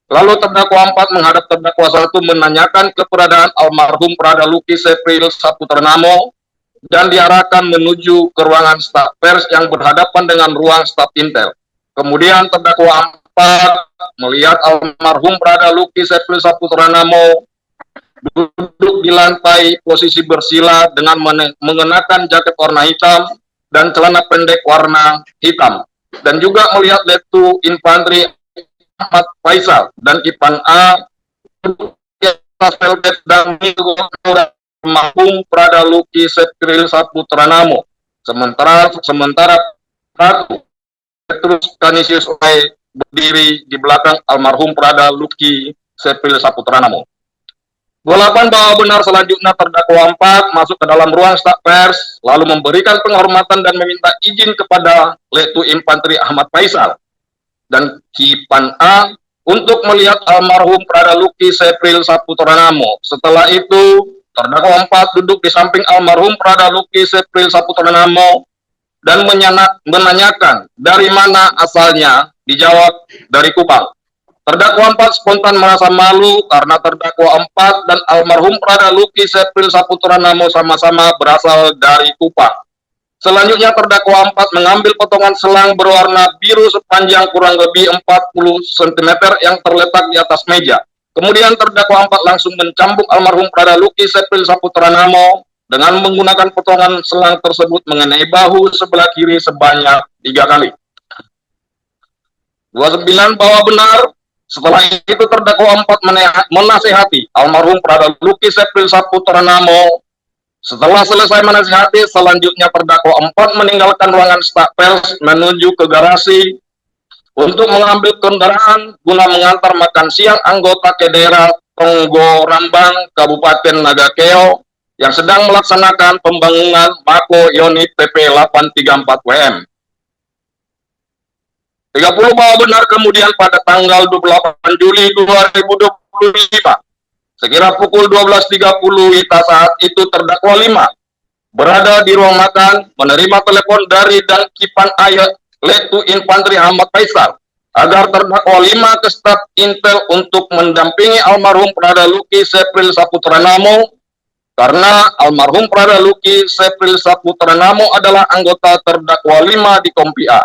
Lalu terdakwa 4 menghadap terdakwa 1 menanyakan keberadaan almarhum Prada Luki Sepil Saputra Namo dan diarahkan menuju ke ruangan staf pers yang berhadapan dengan ruang staf Intel. Kemudian terdakwa 4 melihat almarhum Prada Luki Sepil Saputra Namo duduk di lantai posisi bersila dengan mengenakan jaket warna hitam dan celana pendek warna hitam, dan juga melihat Letu Infantri Ahmad Faisal dan Ipan A duduk di atas velvet dan almarhum Prada Luki Sepil Saputra Namo. Sementara Pratu Petrus Canisius Y berdiri di belakang almarhum Prada Luki Sepil Saputra Namo. 28 bahwa benar selanjutnya terdakwa 4 masuk ke dalam ruang staf pers, lalu memberikan penghormatan dan meminta izin kepada Letu Infantri Ahmad Faisal dan Kipan A untuk melihat almarhum Prada Luki Sepil Saputra Namo. Setelah itu, terdakwa 4 duduk di samping almarhum Prada Luki Sepil Saputra Namo dan menanyakan dari mana asalnya. Dijawab dari Kupang. Terdakwa 4 spontan merasa malu karena terdakwa 4 dan almarhum Prada Luki Sepil Saputra Namo sama-sama berasal dari Kupang. Selanjutnya terdakwa 4 mengambil potongan selang berwarna biru sepanjang kurang lebih 40 cm yang terletak di atas meja. Kemudian terdakwa 4 langsung mencambuk almarhum Prada Luki Sepil Saputra Namo dengan menggunakan potongan selang tersebut mengenai bahu sebelah kiri sebanyak 3 kali. 29 bahwa benar setelah itu terdakwa 4 menasihati almarhum Prada Luki Sepil Saputra Namo. Setelah selesai menasihati, selanjutnya terdakwa 4 meninggalkan ruangan staf pers menuju ke garasi untuk mengambil kendaraan guna mengantar makan siang anggota Kedera Tonggo Rambang, Kabupaten Nagakeo yang sedang melaksanakan pembangunan Mako Yonif PP 834 WM. 30 bahwa benar kemudian pada tanggal 28 Juli 2025, sekira pukul 12.30 WITA saat itu terdakwa 5 berada di ruang makan menerima telepon dari dan Kipan Ayat Letu Infantri Ahmad Faisal agar terdakwa 5 ke staf Intel untuk mendampingi almarhum Prada Luki Sepil Saputra Namo karena almarhum Prada Luki Sepil Saputra Namo adalah anggota terdakwa 5 di Kompi A.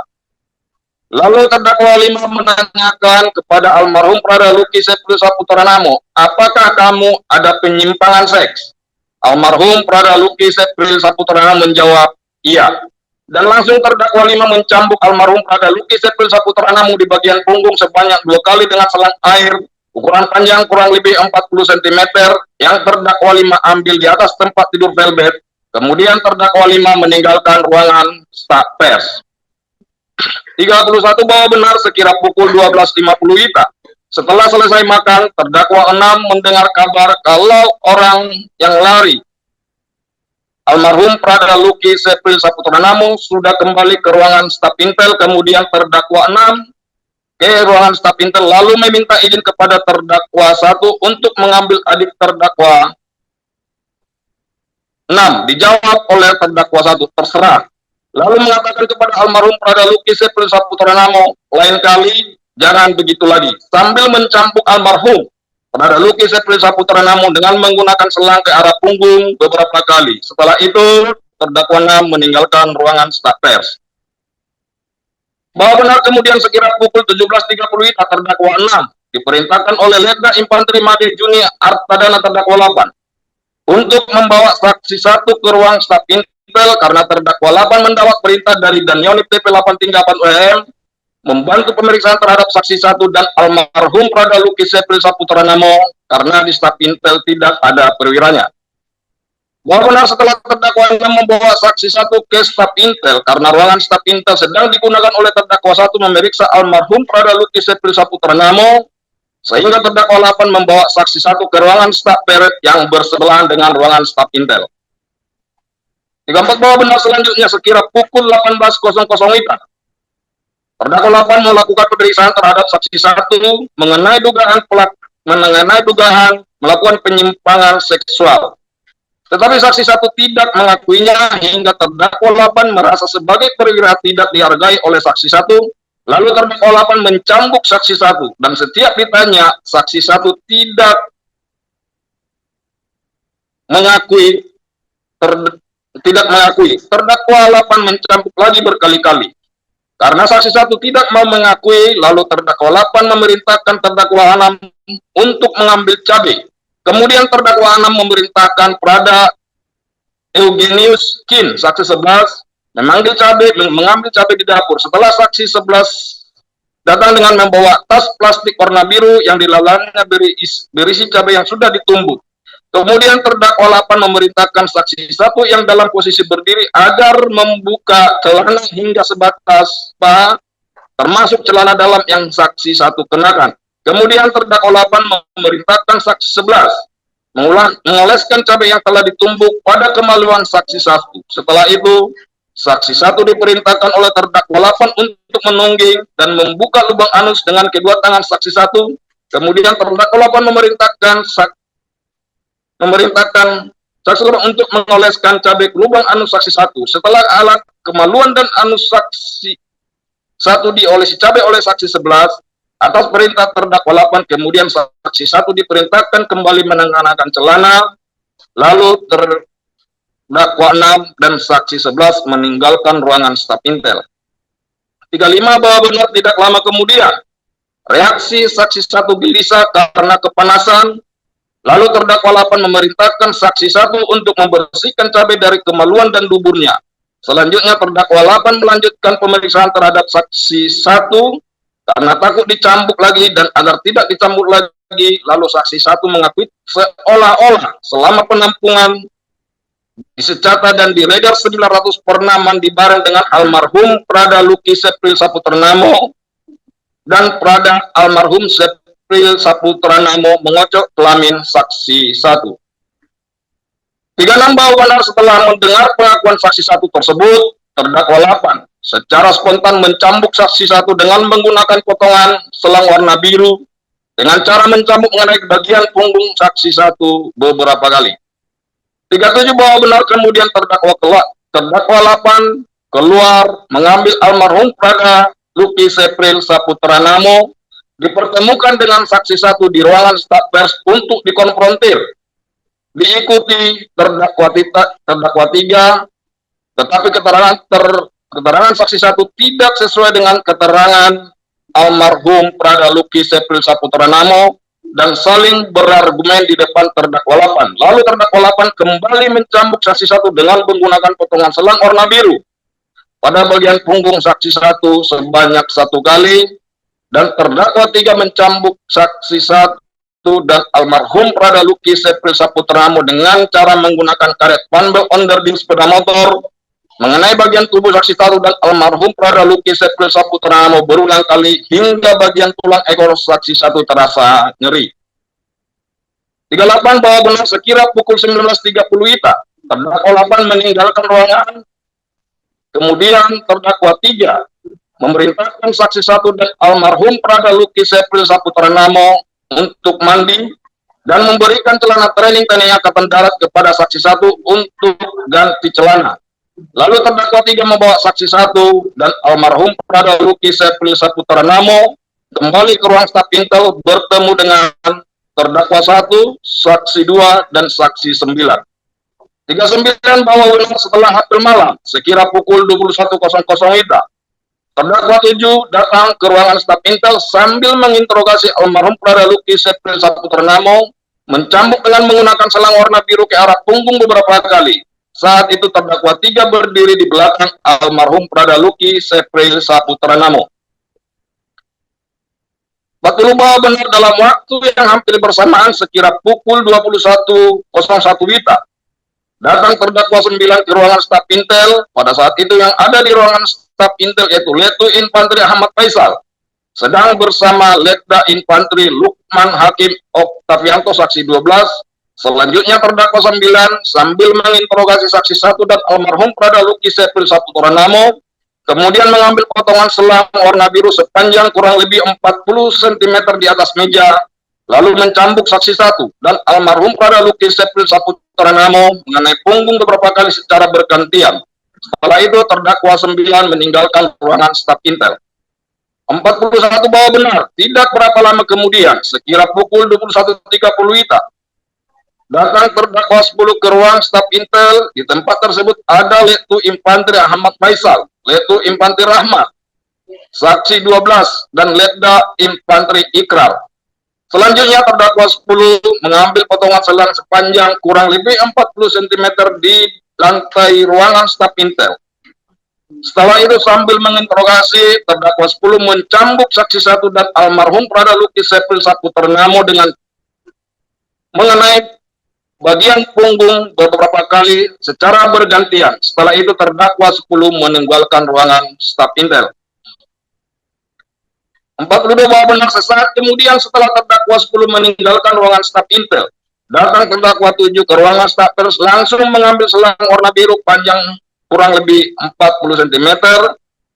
Lalu terdakwa 5 menanyakan kepada almarhum Prada Luki Sepil Saputra Namo, apakah kamu ada penyimpangan seks? Almarhum Prada Luki Sepil Saputra Namo menjawab, iya. Dan langsung terdakwa 5 mencambuk almarhum Prada Luki Sepil Saputra Namo di bagian punggung sebanyak 2 kali dengan selang air ukuran panjang kurang lebih 40 cm yang terdakwa 5 ambil di atas tempat tidur velvet. Kemudian terdakwa 5 meninggalkan ruangan staf pers. 31 bahwa benar sekira pukul 12.50 WITA. Setelah selesai makan, terdakwa 6 mendengar kabar kalau orang yang lari almarhum Prada Luki Sepil Saputra Namo sudah kembali ke ruangan staf Intel. Kemudian terdakwa 6 ke ruangan staf Intel lalu meminta izin kepada terdakwa 1 untuk mengambil adik terdakwa 6. Dijawab oleh terdakwa 1, terserah. Lalu mengatakan kepada almarhum Prada Luki Sepil Saputra Namo, lain kali jangan begitu lagi, sambil mencambuk almarhum. Saudara Luki Sepri Saputra Namo dengan menggunakan selang ke arah punggung beberapa kali. Setelah itu, terdakwa 6 meninggalkan ruangan staf pers. Bahwa benar kemudian sekira pukul 17.30 WITA terdakwa 6 diperintahkan oleh Letda Infanteri Made Juni Artadana terdakwa 8 untuk membawa saksi 1 ke ruang staf intel karena terdakwa 8 mendapat perintah dari Danionip TP 838 UM membantu pemeriksaan terhadap saksi 1 dan almarhum Prada Luki Sepri Saputra Namo karena di staf intel tidak ada perwiranya. Bahwa benar setelah terdakwa membawa saksi 1 ke staf intel karena ruangan staf intel sedang digunakan oleh terdakwa 1 memeriksa almarhum Prada Luki Sepri Saputra Namo, sehingga terdakwa 8 membawa saksi 1 ke ruangan staf peret yang bersebelahan dengan ruangan staf intel. 34 bahwa benar selanjutnya sekira pukul 18.00 WITA terdakwa 8 melakukan pemeriksaan terhadap saksi 1 mengenai dugaan melakukan penyimpangan seksual. Tetapi saksi 1 tidak mengakuinya hingga terdakwa 8 merasa sebagai perwira tidak dihargai oleh saksi 1. Lalu terdakwa 8 mencambuk saksi 1 dan setiap ditanya saksi 1 tidak mengakui. Terdakwa 8 mencambuk lagi berkali-kali. Karena saksi 1 tidak mau mengakui, lalu terdakwa 8 memerintahkan terdakwa 6 untuk mengambil cabai. Kemudian terdakwa 6 memerintahkan Prada Eugenius Kin, saksi 11, mengambil cabai di dapur. Setelah saksi 11 datang dengan membawa tas plastik warna biru yang di dalamnya berisi cabai yang sudah ditumbuk. Kemudian terdakwa 8 memerintahkan saksi 1 yang dalam posisi berdiri agar membuka celana hingga sebatas paha, termasuk celana dalam yang saksi 1 kenakan. Kemudian terdakwa 8 memerintahkan saksi 11 mengoleskan cabai yang telah ditumbuk pada kemaluan saksi 1. Setelah itu, saksi 1 diperintahkan oleh terdakwa 8 untuk menungging dan membuka lubang anus dengan kedua tangan saksi 1. Kemudian terdakwa 8 memerintahkan saksi 1 untuk mengoleskan cabai ke lubang anus saksi 1. Setelah alat kemaluan dan anus saksi 1 diolesi cabai oleh saksi 11, atas perintah terdakwa 8, kemudian saksi 1 diperintahkan kembali mengenakan celana, lalu terdakwa 6 dan saksi 11 meninggalkan ruangan staf intel. 35 bahwa benar tidak lama kemudian, reaksi saksi 1 gelisah karena kepanasan, lalu terdakwa 8 memerintahkan saksi 1 untuk membersihkan cabai dari kemaluan dan duburnya. Selanjutnya terdakwa 8 melanjutkan pemeriksaan terhadap saksi 1 karena takut dicambuk lagi dan agar tidak dicambuk lagi, lalu saksi 1 mengakui seolah-olah selama penampungan di secata dan di Regar 900 pernah mandi bareng dengan almarhum Prada Luki Sepri Saputra Namo dan Prada almarhum Sepri Saputra Namo mengocok kelamin saksi 1. 36 bahwa benar setelah mendengar pengakuan saksi 1 tersebut, terdakwa 8 secara spontan mencambuk saksi 1 dengan menggunakan potongan selang warna biru dengan cara mencambuk mengenai bagian punggung saksi 1 beberapa kali. 37 bahwa benar kemudian terdakwa 8 keluar mengambil almarhum Prada Luki Sepri Saputra Namo, dipertemukan dengan saksi 1 di ruangan staf pers untuk dikonfrontir. Diikuti terdakwa 3, tetapi keterangan saksi 1 tidak sesuai dengan keterangan almarhum Prada Luki Sepri Saputra Namo dan saling berargumen di depan terdakwa 8. Lalu terdakwa 8 kembali mencambuk saksi 1 dengan menggunakan potongan selang warna biru pada bagian punggung saksi 1 sebanyak 1 kali, dan terdakwa 3 mencambuk saksi 1 dan almarhum Prada Luki Sepri Saputra Namo dengan cara menggunakan karet panbel onderding sepeda motor mengenai bagian tubuh saksi 1 dan almarhum Prada Luki Sepri Saputra Namo berulang kali hingga bagian tulang ekor saksi 1 terasa nyeri. 38 bahwa benar sekira pukul 19.30 WITA, terdakwa 8 meninggalkan ruangan. Kemudian terdakwa 3 memerintahkan saksi 1 dan almarhum Prada Luki Sepri Saputra Namo untuk mandi dan memberikan celana training TNI Angkatan Darat kepada saksi 1 untuk ganti celana. Lalu terdakwa 3 membawa saksi 1 dan almarhum Prada Luki Sepri Saputra Namo kembali ke ruang staf intel bertemu dengan terdakwa 1, saksi 2, dan saksi 9. 39 bahwa benar setelah apel malam, sekira pukul 21.00 WITA, terdakwa 7 datang ke ruangan staf Intel sambil menginterogasi almarhum Prada Luki Septril Saputra Namo, mencambuk dengan menggunakan selang warna biru ke arah punggung beberapa kali. Saat itu terdakwa 3 berdiri di belakang almarhum Prada Luki Septril Saputra Namo. 40 bahwa benar dalam waktu yang hampir bersamaan sekira pukul 21.01 WITA, datang terdakwa 9 ke ruangan staf Intel. Pada saat itu yang ada di ruangan staf Intel yaitu Letu Infantri Ahmad Faisal sedang bersama Letda Infantri Lukman Hakim Oktavianto saksi 12. Selanjutnya terdakwa 9 sambil menginterogasi saksi 1 dan almarhum Prada Luki Septril Saputra Namo, kemudian mengambil potongan selang warna biru sepanjang kurang lebih 40 cm di atas meja, lalu mencambuk saksi 1 dan almarhum Prada Luki Septril Saputra Namo mengenai punggung beberapa kali secara bergantian. Setelah itu terdakwa 9 meninggalkan ruangan staf Intel. 41 bahwa benar tidak berapa lama kemudian, sekira pukul 21.30 WITA, datang terdakwa 10 ke ruang staf Intel. Di tempat tersebut ada Letu Infantri Ahmad Faisal, Letu Infantri Rahmat, saksi 12, dan Letda Infantri Ikrar. Selanjutnya terdakwa 10 mengambil potongan selang sepanjang kurang lebih 40 cm di lantai ruangan staf Intel. Setelah itu sambil menginterogasi, terdakwa 10 mencambuk saksi 1 dan almarhum Prada Luki Septril Saputra Namo dengan mengenai bagian punggung beberapa kali secara bergantian. Setelah itu terdakwa 10 meninggalkan ruangan staf Intel. 42 bahwa benar sesaat kemudian setelah terdakwa 10 meninggalkan ruangan staf Intel, datang terdakwa 7 ke ruangan staf Pers langsung mengambil selang warna biru panjang kurang lebih 40 cm,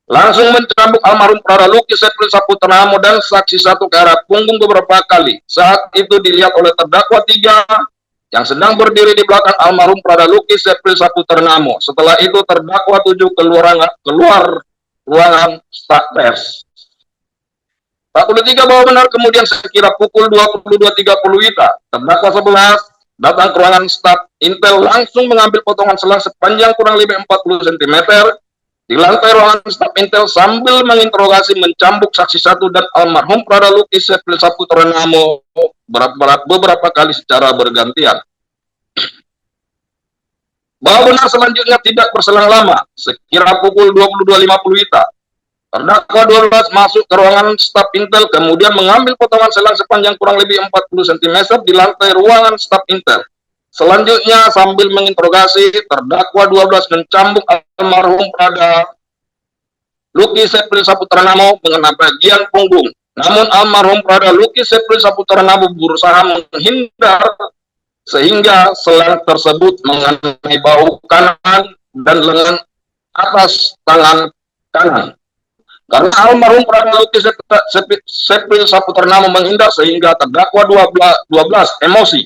langsung mencambuk almarhum Prada Luki Septril Saputra Namo dan saksi 1 ke arah punggung beberapa kali. Saat itu dilihat oleh terdakwa 3 yang sedang berdiri di belakang almarhum Prada Luki Septril Saputra Namo. Setelah itu terdakwa 7 keluar ruangan staf Pers. 43 bahwa benar kemudian sekira pukul 22.30 WITA, terdakwa 11 datang ke ruangan staf Intel langsung mengambil potongan selang sepanjang kurang lebih 40 cm di lantai ruangan staf Intel sambil menginterogasi mencambuk saksi 1 dan almarhum Prada Luki Septril Saputra Namo beberapa kali secara bergantian. Bahwa benar selanjutnya tidak berselang lama, sekira pukul 22.50 WITA, terdakwa 12 masuk ke ruangan staf Intel kemudian mengambil potongan selang sepanjang kurang lebih 40 cm di lantai ruangan staf Intel. Selanjutnya sambil menginterogasi, terdakwa 12 mencambuk almarhum Prada Luki Septril Saputra Namo mengenai bagian punggung. Namun almarhum Prada Luki Septril Saputra Namo berusaha menghindar sehingga selang tersebut mengenai bahu kanan dan lengan atas tangan kanan. Karena almarhum Prada Luki Septril Saputra Namo menghindar sehingga terdakwa 12 emosi,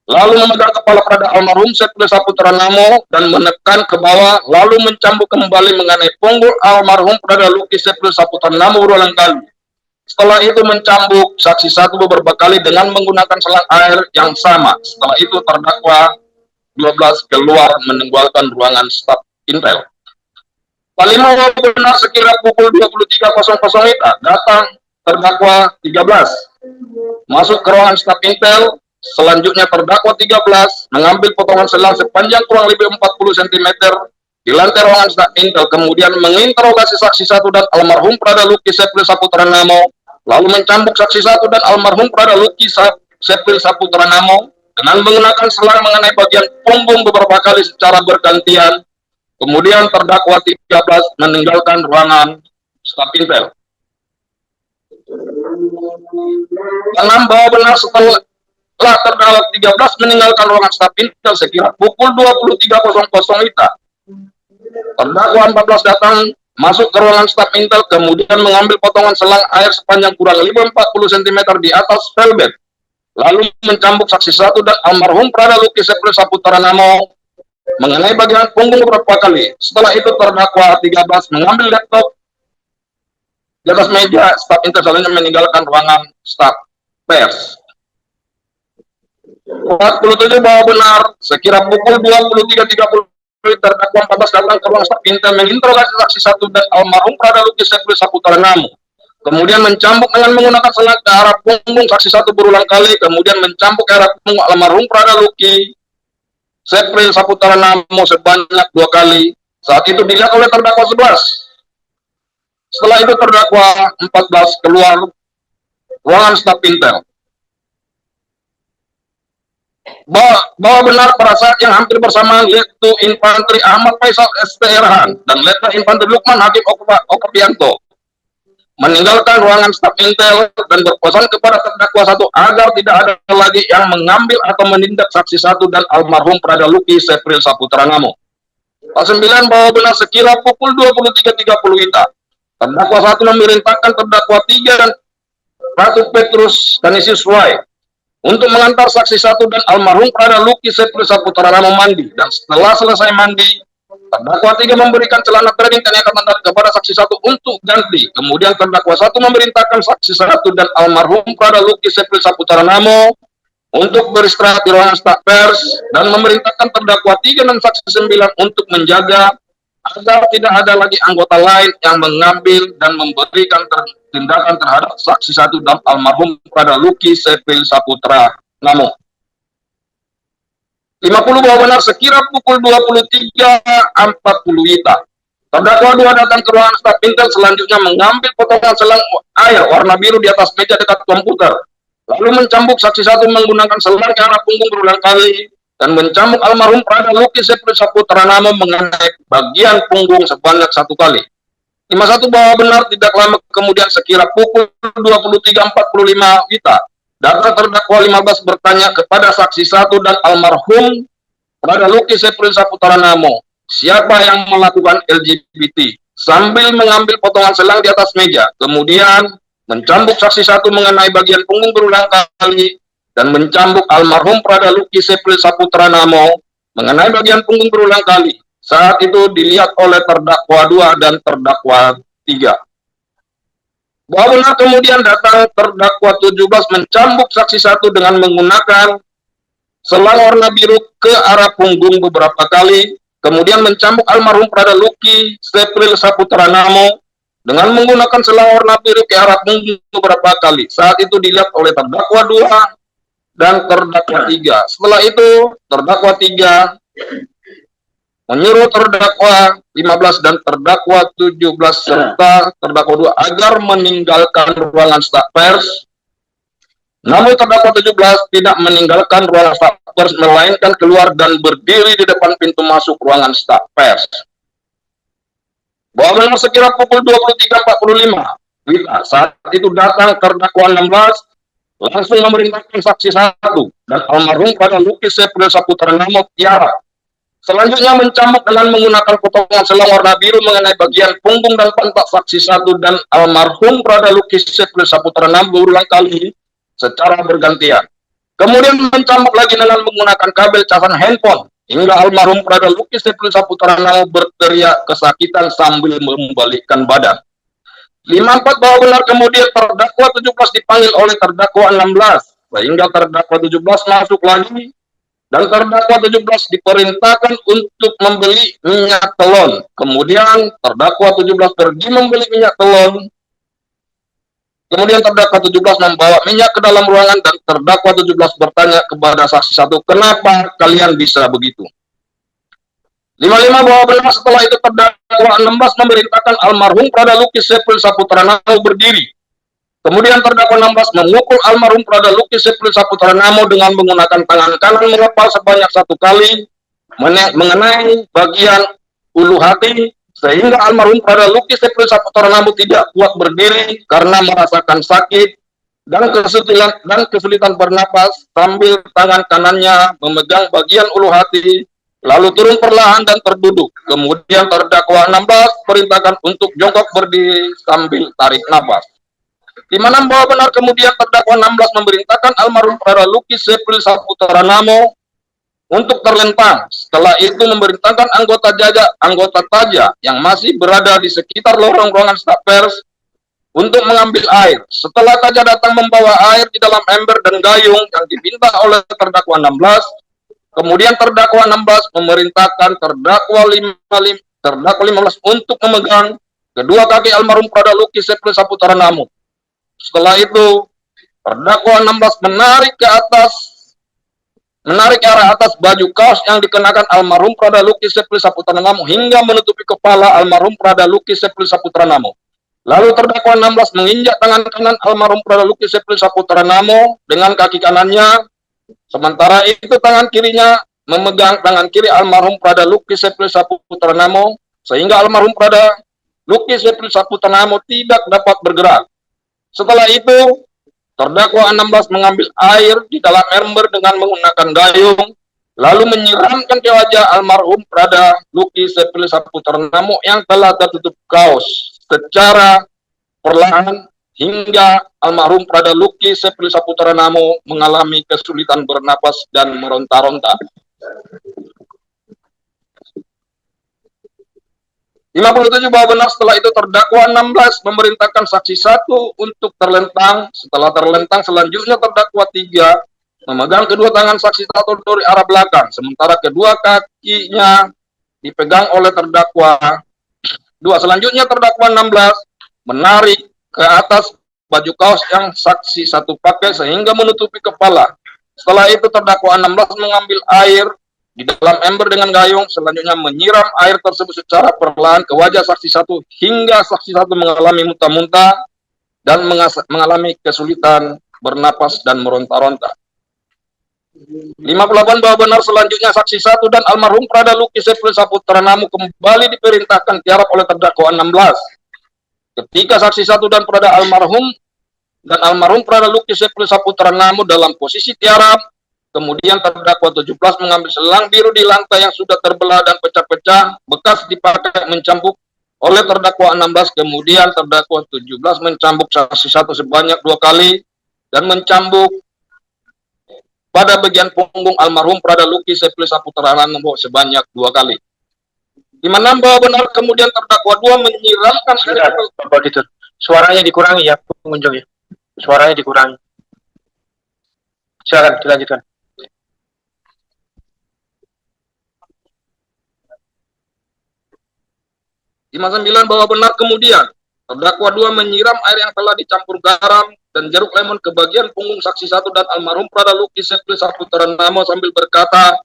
lalu memegang kepala Prada almarhum Septril Saputra Namo dan menekan ke bawah, lalu mencambuk kembali mengenai punggung almarhum Prada Luki Septril Saputra Namo berulang kali. Setelah itu mencambuk saksi 1 beberapa kali dengan menggunakan selang air yang sama. Setelah itu terdakwa 12 keluar meninggalkan ruangan staf Intel. 45 benar sekira pukul 23.00 WITA, datang terdakwa 13 masuk ke ruangan staf Intel. Selanjutnya terdakwa 13 mengambil potongan selang sepanjang kurang lebih 40 cm di lantai ruangan staf Intel, kemudian menginterogasi saksi 1 dan almarhum Prada Luki Septril Saputra Namo, lalu mencambuk saksi 1 dan almarhum Prada Luki Septril Saputra Namo dengan menggunakan selang mengenai bagian punggung beberapa kali secara bergantian. Kemudian terdakwa 13 meninggalkan ruangan staf Intel. 6 bahwa benar setelah terdakwa 13 meninggalkan ruangan staf Intel sekira pukul 23.00 WITA, terdakwa 14 datang masuk ke ruangan staf Intel kemudian mengambil potongan selang air sepanjang kurang lebih 40 cm di atas velvet, lalu mencambuk saksi 1 dan almarhum Prada Luki Septril Saputra Namo mengenai bagian punggung beberapa kali. Setelah itu terdakwa 13 mengambil laptop di atas meja staf Intel selanjutnya meninggalkan ruangan staf Pers. 47 bahwa benar sekira pukul 23.30 terdakwa 14 datang ke ruang staf intel menginterogasi saksi 1 dan almarhum Prada Luki Sepri Saputra Namo. Kemudian mencambuk dengan menggunakan selang ke arah punggung saksi 1 berulang kali, kemudian mencambuk ke arah punggung almarhum Prada Luki Sepri Saputra Namo sebanyak 2 kali. Saat itu dilihat oleh terdakwa 11. Setelah itu terdakwa 14 keluar ruangan staf intel. Bahwa benar pada saat yang hampir bersamaan Lettu Infanteri Ahmad Faisal STRH dan Letnan Infanteri Lukman Hakim Okapianto meninggalkan ruangan staf intel dan berpesan kepada terdakwa 1 agar tidak ada lagi yang mengambil atau menindak saksi 1 dan almarhum Prada Luki Sepri Saputra Namo. Pasal 9 bahwa benar sekira pukul 23.30 WITA, terdakwa 1 memerintahkan terdakwa 3 dan Ratu Petrus Kanisius Roy untuk mengantar saksi 1 dan almarhum Prada Luki Sepri Saputra Namo mandi, dan setelah selesai mandi, terdakwa 3 memberikan celana training TNI Angkatan Darat kepada saksi 1 untuk ganti. Kemudian terdakwa 1 memerintahkan saksi 1 dan almarhum Prada Luki Sepri Saputra Namo untuk beristirahat di ruangan staf pers dan memerintahkan terdakwa 3 dan saksi 9 untuk menjaga agar tidak ada lagi anggota lain yang mengambil dan memberikan tindakan terhadap saksi 1 dan almarhum Prada Luki Sepri Saputra Namo. 50 bahwa benar sekira pukul 23.40 WITA, terdakwa 2 datang ke ruangan staf intel selanjutnya mengambil potongan selang air warna biru di atas meja dekat komputer, lalu mencambuk saksi 1 menggunakan selang ke arah punggung berulang kali dan mencambuk almarhum Prada Luki Sepri Saputra Namo mengenai bagian punggung sebanyak 1 kali. 51 bahwa benar tidak lama kemudian sekira pukul 23.45 WITA, datang terdakwa 15 bertanya kepada saksi 1 dan almarhum Prada Luki Sepri Saputra Namo, siapa yang melakukan LGBT, sambil mengambil potongan selang di atas meja, kemudian mencambuk saksi 1 mengenai bagian punggung berulang kali dan mencambuk almarhum Prada Luki Sepri Saputra Namo mengenai bagian punggung berulang kali. Saat itu dilihat oleh terdakwa 2 dan terdakwa 3. Bahwa benar kemudian datang terdakwa 17 mencambuk saksi 1 dengan menggunakan selang warna biru ke arah punggung beberapa kali, kemudian mencambuk almarhum Prada Luki Sepri Saputra Namo dengan menggunakan selang warna biru ke arah punggung beberapa kali. Saat itu dilihat oleh terdakwa 2 dan terdakwa 3. Setelah itu terdakwa 3 menyuruh terdakwa 15 dan terdakwa 17 serta terdakwa 2 agar meninggalkan ruangan staf pers. Namun terdakwa 17 tidak meninggalkan ruangan staf pers, melainkan keluar dan berdiri di depan pintu masuk ruangan staf pers. Bahwa benar sekira pukul 23.45 WITA, saat itu datang terdakwa 16 langsung memerintahkan saksi 1 dan almarhum Prada Luki Sepri Saputra Namo Tiara selanjutnya mencambuk dengan menggunakan potongan selang warna biru mengenai bagian punggung dan pantat saksi 1 dan almarhum Prada Luki Sepri Saputra Namo berulang kali secara bergantian. Kemudian mencambuk lagi dengan menggunakan kabel casan handphone hingga almarhum Prada Luki Sepri Saputra Namo berteriak kesakitan sambil membalikkan badan. 54 bahwa benar kemudian terdakwa 17 dipanggil oleh terdakwa 16 sehingga terdakwa 17 masuk lagi dan terdakwa 17 diperintahkan untuk membeli minyak telon. Kemudian terdakwa 17 pergi membeli minyak telon. Kemudian terdakwa 17 membawa minyak ke dalam ruangan dan terdakwa 17 bertanya kepada saksi 1, kenapa kalian bisa begitu? 55 bahwa benar setelah itu terdakwa 16 memerintahkan almarhum Prada Luki Sepri Saputra Namo berdiri. Kemudian terdakwa 16 memukul almarhum Prada Luki Sepri Saputra Namo dengan menggunakan tangan kanan mengepal sebanyak 1 kali mengenai bagian ulu hati sehingga almarhum Prada Luki Sepri Saputra Namo tidak kuat berdiri karena merasakan sakit dan kesulitan bernapas sambil tangan kanannya memegang bagian ulu hati lalu turun perlahan dan terduduk. Kemudian terdakwa 16 perintahkan untuk jongkok berdiri sambil tarik nafas. 56 bahwa benar kemudian terdakwa 16 memerintahkan almarhum Prada Luki Sepri Saputra Namo untuk terlentang. Setelah itu memerintahkan anggota taja yang masih berada di sekitar lorong ruangan staf pers untuk mengambil air. Setelah Kaja datang membawa air di dalam ember dan gayung yang diminta oleh terdakwa 16, kemudian terdakwa 16 memerintahkan terdakwa 15 untuk memegang kedua kaki almarhum Prada Luki Sepri Saputra Namo. Setelah itu, terdakwa 16 menarik ke arah atas baju kaos yang dikenakan almarhum Prada Luki Sepri Saputra Namo hingga menutupi kepala almarhum Prada Luki Sepri Saputra Namo. Lalu terdakwa 16 menginjak tangan kanan almarhum Prada Luki Sepri Saputra Namo dengan kaki kanannya, sementara itu tangan kirinya memegang tangan kiri almarhum Prada Luki Sepri Saputra Namo sehingga almarhum Prada Luki Sepri Saputra Namo tidak dapat bergerak. Setelah itu, terdakwa 16 mengambil air di dalam ember dengan menggunakan gayung, lalu menyiramkan ke wajah almarhum Prada Luki Sepri Saputra Namo yang telah tertutup kaos secara perlahan hingga almarhum Prada Luki Sepri Saputra Namo mengalami kesulitan bernapas dan meronta-ronta. 57 bahwa benar setelah itu terdakwa 16 memerintahkan saksi 1 untuk terlentang. Setelah terlentang selanjutnya terdakwa 3 memegang kedua tangan saksi 1 dari arah belakang, sementara kedua kakinya dipegang oleh terdakwa 2. Selanjutnya terdakwa 16 menarik ke atas baju kaos yang saksi 1 pakai sehingga menutupi kepala. Setelah itu terdakwa 16 mengambil air di dalam ember dengan gayung, selanjutnya menyiram air tersebut secara perlahan ke wajah saksi 1 hingga saksi 1 mengalami muntah-muntah dan mengalami kesulitan bernapas dan meronta-ronta. 58 bahwa benar selanjutnya saksi 1 dan almarhum Prada Luki Sepri Saputra Namo kembali diperintahkan tiarap oleh terdakwa 16. Ketika saksi 1 dan almarhum Prada Luki Sepri Saputra Namo dalam posisi tiarap, kemudian terdakwa 17 mengambil selang biru di lantai yang sudah terbelah dan pecah-pecah bekas dipakai mencambuk oleh terdakwa 16. Kemudian terdakwa 17 mencambuk saksi 1 sebanyak 2 kali dan mencambuk pada bagian punggung almarhum Prada Luki Sepri Saputra Namo sebanyak 2 kali. 56 bahwa benar kemudian terdakwa 2 menyiramkan Bapak Auditor, suaranya dikurangi ya pengunjung ya. Suaranya dikurangi. Silakan dilanjutkan. 59 bahwa benar kemudian terdakwa 2 menyiram air yang telah dicampur garam dan jeruk lemon ke bagian punggung saksi 1 dan almarhum Prada Luki Sepri Saputra Namo sambil berkata,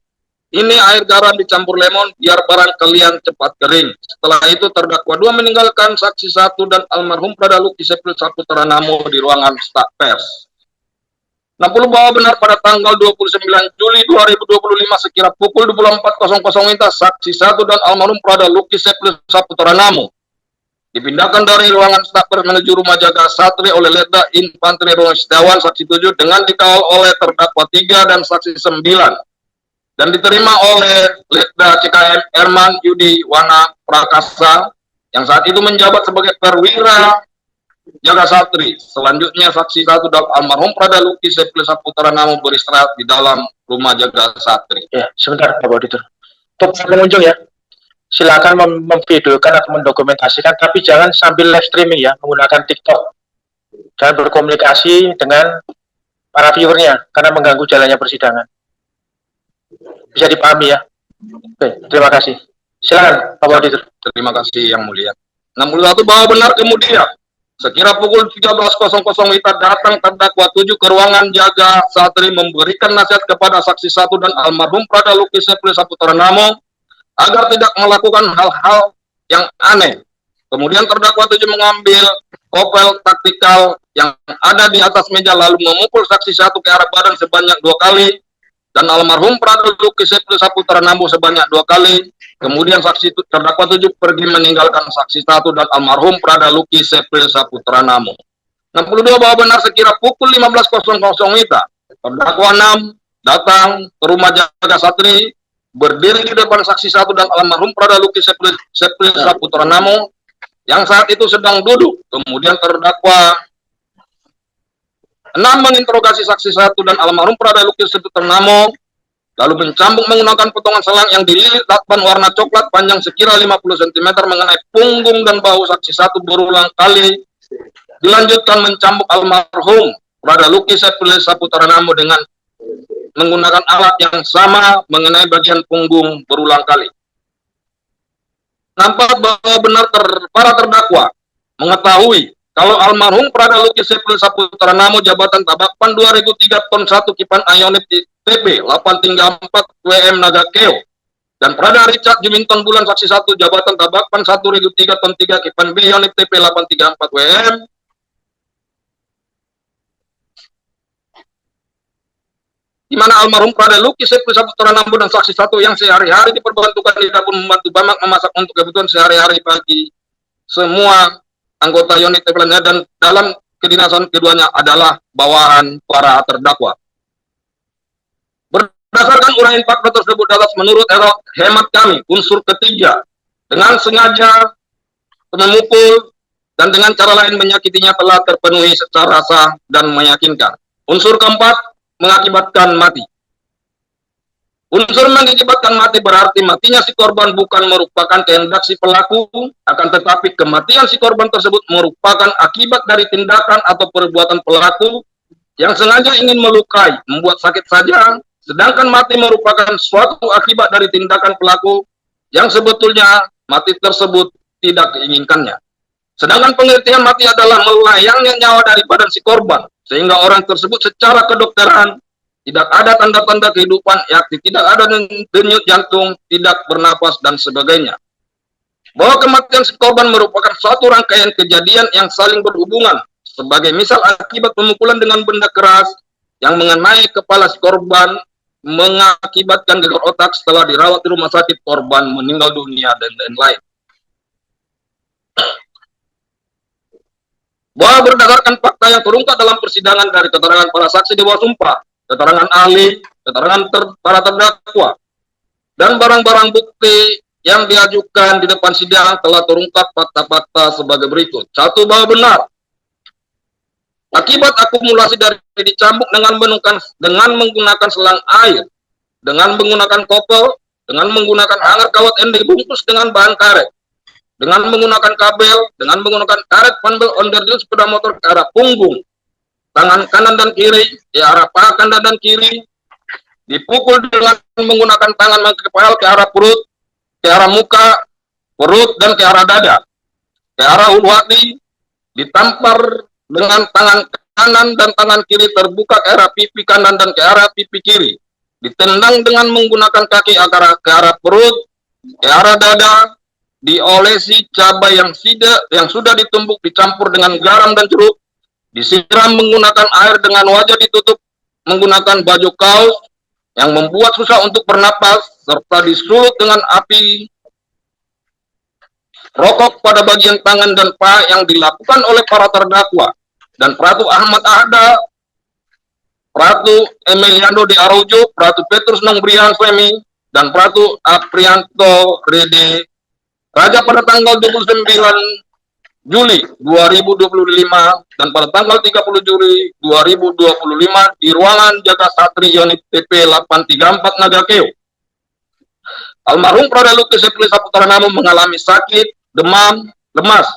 "Ini air garam dicampur lemon biar barang kalian cepat kering." Setelah itu terdakwa 2 meninggalkan saksi 1 dan almarhum Prada Luki Sepri Saputra Namo di ruangan staf pers. 60 bahwa benar pada tanggal 29 Juli 2025 sekira pukul 24.00 WITA saksi 1 dan almarhum Prada Luki Sepri Saputra Namo dipindahkan dari ruangan staf pers menuju rumah jaga Satri oleh Letda Infanteri Rono Setiawan saksi 7 dengan dikawal oleh terdakwa 3 dan saksi 9 dan diterima oleh Letda CKM Herman Yudi Wana Prakasa yang saat itu menjabat sebagai perwira jaga Satri. Selanjutnya saksi 1 dan almarhum Prada Luki Sepri Saputra Namo beristirahat di dalam rumah jaga Satri. Ya, sebentar Bapak Auditor. Untuk pengunjung ya, silakan memvideokan atau mendokumentasikan, tapi jangan sambil live streaming ya, menggunakan TikTok. Jangan berkomunikasi dengan para viewernya, karena mengganggu jalannya persidangan. Bisa dipahami ya. Oke, terima kasih. Silakan Bapak Auditor. Terima kasih Yang Mulia. 61 bahwa benar kemudian sekira pukul 13.00 WITA datang terdakwa 7 ke ruangan jaga Satri memberikan nasihat kepada saksi 1 dan almarhum Prada Luki Sepri Saputra Namo agar tidak melakukan hal-hal yang aneh. Kemudian terdakwa 7 mengambil kopel taktikal yang ada di atas meja lalu memukul saksi 1 ke arah badan sebanyak 2 kali dan almarhum Prada Luki Sepri Saputra Namo sebanyak 2 kali. Kemudian saksi terdakwa 7 pergi meninggalkan saksi 1 dan almarhum Prada Luki Sepri Saputra Namo. 62 bahwa benar sekira pukul 15.00 WITA terdakwa 6 datang ke rumah jaga Satri, berdiri di depan saksi 1 dan almarhum Prada Luki Sepri Saputra Namo yang saat itu sedang duduk. Kemudian terdakwa 6 menginterogasi saksi 1 dan almarhum Prada Luki Saputra Namo, lalu mencambuk menggunakan potongan selang yang dililit lakban warna coklat panjang sekira 50 cm mengenai punggung dan bahu saksi 1 berulang kali dilanjutkan mencambuk almarhum Prada Luki Septri Saputra Namo dengan menggunakan alat yang sama mengenai bagian punggung berulang kali. Nampak bahwa benar para terdakwa mengetahui kalau almarhum Prada Luki Septri Saputra Namo Jabatan Tabakpan 2003 Ton 1 Kipan Ayonit TP 834 WM Nagakeo dan Prada Richard Jumington Bulan Saksi 1 Jabatan Tabakpan 1003 Ton 3 Kipan B Yonit TP 834 WM di mana almarhum Prada Luki Septri Saputra Namo dan saksi 1 yang sehari-hari diperbantukan di dapur membantu Bamak memasak untuk kebutuhan sehari-hari bagi semua anggota unit TPL dan dalam kedinasan keduanya adalah bawahan para terdakwa. Berdasarkan uraian fakta tersebut dalam menurut hemat kami, unsur ketiga dengan sengaja memukul dan dengan cara lain menyakitinya telah terpenuhi secara sah dan meyakinkan. Unsur keempat, mengakibatkan mati. Unsur mengakibatkan mati berarti matinya si korban bukan merupakan kehendak si pelaku, akan tetapi kematian si korban tersebut merupakan akibat dari tindakan atau perbuatan pelaku yang sengaja ingin melukai, membuat sakit saja, sedangkan mati merupakan suatu akibat dari tindakan pelaku yang sebetulnya mati tersebut tidak diinginkannya. Sedangkan pengertian mati adalah melayangnya nyawa dari badan si korban, sehingga orang tersebut secara kedokteran tidak ada tanda-tanda kehidupan, yakni tidak ada denyut jantung, tidak bernapas, dan sebagainya. Bahwa kematian si korban merupakan suatu rangkaian kejadian yang saling berhubungan, sebagai misal akibat pemukulan dengan benda keras yang mengenai kepala si korban, mengakibatkan gegar otak setelah dirawat di rumah sakit, korban meninggal dunia, dan lain-lain. Bahwa berdasarkan fakta yang terungkap dalam persidangan dari keterangan para saksi di bawah sumpah, keterangan ahli, keterangan para terdakwa, dan barang-barang bukti yang diajukan di depan sidang telah terungkap fakta-fakta sebagai berikut. 1. Bahwa benar, akibat akumulasi dari dicambuk dengan menggunakan selang air, dengan menggunakan kopel, dengan menggunakan hanger kawat yang dibungkus dengan bahan karet, dengan menggunakan kabel, dengan menggunakan karet panbel onderdil sepeda motor ke arah punggung, tangan kanan dan kiri, ke arah paha kanan dan kiri, dipukul dengan menggunakan tangan kepala ke arah perut, ke arah muka, perut, dan ke arah dada, ke arah ulu hati, ditampar dengan tangan kanan dan tangan kiri terbuka ke arah pipi kanan dan ke arah pipi kiri, ditendang dengan menggunakan kaki ke arah perut, ke arah dada, diolesi cabai yang sudah ditumbuk dicampur dengan garam dan jeruk, disiram menggunakan air dengan wajah ditutup menggunakan baju kaos yang membuat susah untuk bernapas, serta disulut dengan api rokok pada bagian tangan dan paha yang dilakukan oleh para terdakwa dan Pratu Ahmad Ahda, Pratu Emiliano de Araujo, Pratu Petrus Nongbrian Femi, dan Pratu Aprianto Rede Raja pada tanggal 29 Juli 2025 dan pada tanggal 30 Juli 2025 di ruangan Jaga Satri unit TP 834 Nagakeo. Almarhum Prada Luki Septri Saputra Namo mengalami sakit, demam, lemas.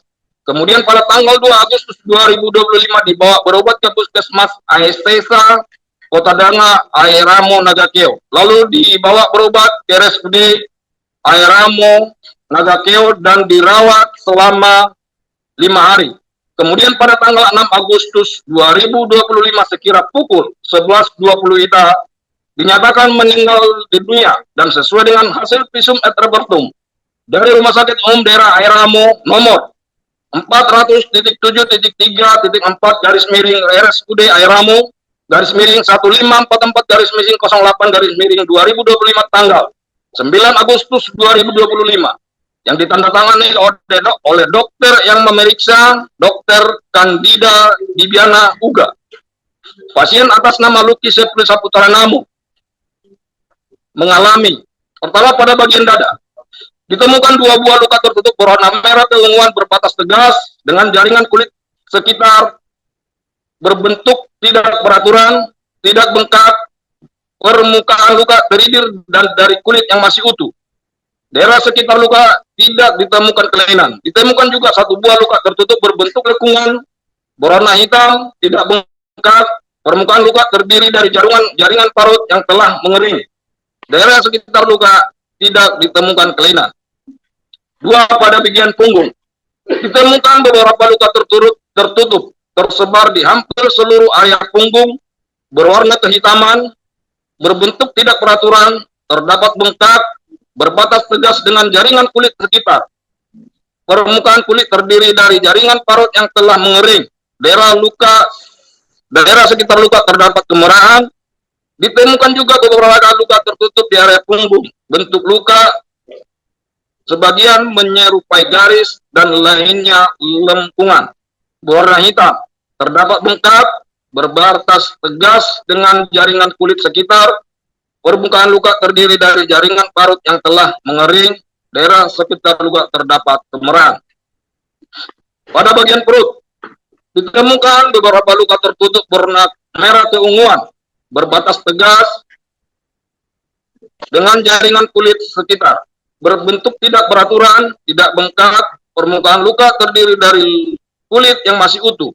Kemudian pada tanggal 2 Agustus 2025 dibawa berobat ke Puskesmas Aestesa Kota Danga Aeramo Nagakeo. Lalu dibawa berobat ke RSUD Aeramo Nagakeo dan dirawat selama 5 hari. Kemudian pada tanggal 6 Agustus 2025 sekira pukul 11.20 WITA dinyatakan meninggal dunia dan sesuai dengan hasil visum et repertum dari Rumah Sakit Umum Daerah Aeramo nomor 400.7.3.4 garis miring RSUD Aeramo garis miring 1544 garis miring 08 garis miring 2025 tanggal 9 Agustus 2025 yang ditandatangani oleh dokter yang memeriksa, Dr. Candida Dibiana Uga. Pasien atas nama Luki Septri Saputra Namo mengalami pertama pada bagian dada ditemukan 2 buah luka tertutup berwarna merah kelenguan berbatas tegas dengan jaringan kulit sekitar berbentuk tidak beraturan, tidak bengkak, permukaan luka terdiri dan dari kulit yang masih utuh. Daerah sekitar luka tidak ditemukan kelainan. Ditemukan juga 1 buah luka tertutup berbentuk lekungan berwarna hitam, tidak bengkak, permukaan luka terdiri dari jaringan parut yang telah mengering. Daerah sekitar luka tidak ditemukan kelainan. 2. Pada bagian punggung, ditemukan beberapa luka tertutup, tersebar di hampir seluruh area punggung, berwarna kehitaman, berbentuk tidak beraturan, terdapat bengkak, berbatas tegas dengan jaringan kulit sekitar. Permukaan kulit terdiri dari jaringan parut yang telah mengering. Daerah sekitar luka terdapat kemerahan. Ditemukan juga beberapa luka tertutup di area punggung. Bentuk luka sebagian menyerupai garis dan lainnya lempungan. Berwarna hitam. Terdapat bengkak, berbatas tegas dengan jaringan kulit sekitar. Permukaan luka terdiri dari jaringan parut yang telah mengering. Daerah sekitar luka terdapat kemerahan. Pada bagian perut, ditemukan beberapa luka tertutup berwarna merah keunguan, berbatas tegas dengan jaringan kulit sekitar. Berbentuk tidak beraturan, tidak bengkak. Permukaan luka terdiri dari kulit yang masih utuh.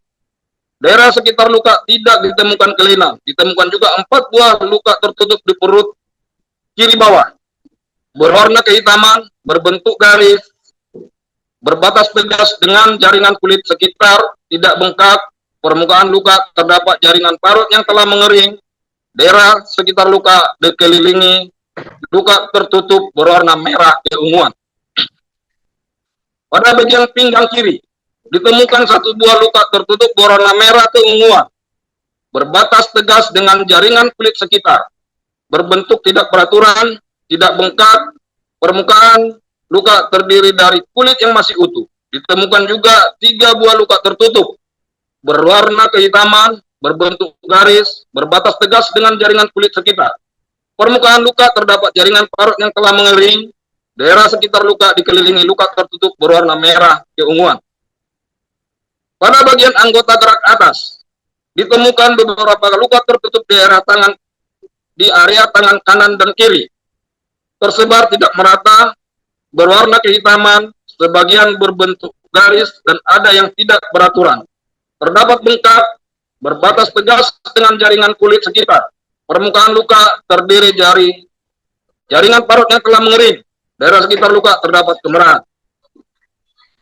Daerah sekitar luka tidak ditemukan kelainan. Ditemukan juga 4 buah luka tertutup di perut kiri bawah. Berwarna kehitaman, berbentuk garis, berbatas tegas dengan jaringan kulit sekitar, tidak bengkak. Permukaan luka terdapat jaringan parut yang telah mengering. Daerah sekitar luka dikelilingi luka tertutup berwarna merah keunguan. Pada bagian pinggang kiri, ditemukan 1 buah luka tertutup berwarna merah keunguan, berbatas tegas dengan jaringan kulit sekitar, berbentuk tidak beraturan, tidak bengkak. Permukaan luka terdiri dari kulit yang masih utuh. Ditemukan juga 3 buah luka tertutup, berwarna kehitaman, berbentuk garis, berbatas tegas dengan jaringan kulit sekitar. Permukaan luka terdapat jaringan parut yang telah mengering. Daerah sekitar luka dikelilingi luka tertutup berwarna merah keunguan. Pada bagian anggota gerak atas, ditemukan beberapa luka tertutup di area tangan kanan dan kiri. Tersebar tidak merata, berwarna kehitaman, sebagian berbentuk garis, dan ada yang tidak beraturan. Terdapat bengkak, berbatas tegas dengan jaringan kulit sekitar. Permukaan luka terdiri dari jaringan parut yang telah mengering. Daerah sekitar luka terdapat kemerahan.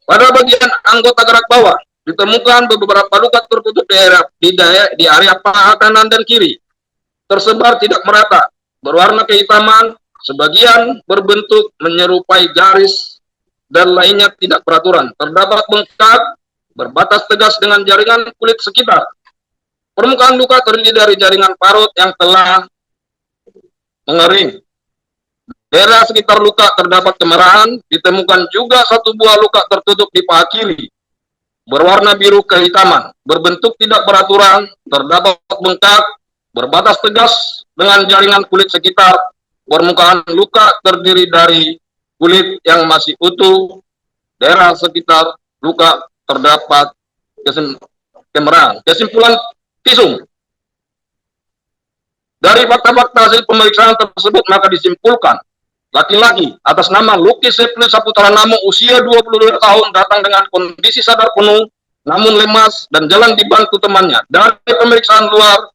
Pada bagian anggota gerak bawah, ditemukan beberapa luka tertutup di area paha kanan dan kiri. Tersebar tidak merata, berwarna kehitaman, sebagian berbentuk menyerupai garis, dan lainnya tidak beraturan. Terdapat bengkak, berbatas tegas dengan jaringan kulit sekitar. Permukaan luka terdiri dari jaringan parut yang telah mengering. Daerah sekitar luka terdapat kemerahan. Ditemukan juga 1 buah luka tertutup di paha kiri, berwarna biru kehitaman, berbentuk tidak beraturan. Terdapat bengkak, berbatas tegas dengan jaringan kulit sekitar. Permukaan luka terdiri dari kulit yang masih utuh. Daerah sekitar luka terdapat kemerahan. Kesimpulan visum. Dari fakta-fakta hasil pemeriksaan tersebut maka disimpulkan laki-laki atas nama Lucky Sepril Saputra Namo usia 22 tahun datang dengan kondisi sadar penuh namun lemas dan jalan dibantu temannya. Dari pemeriksaan luar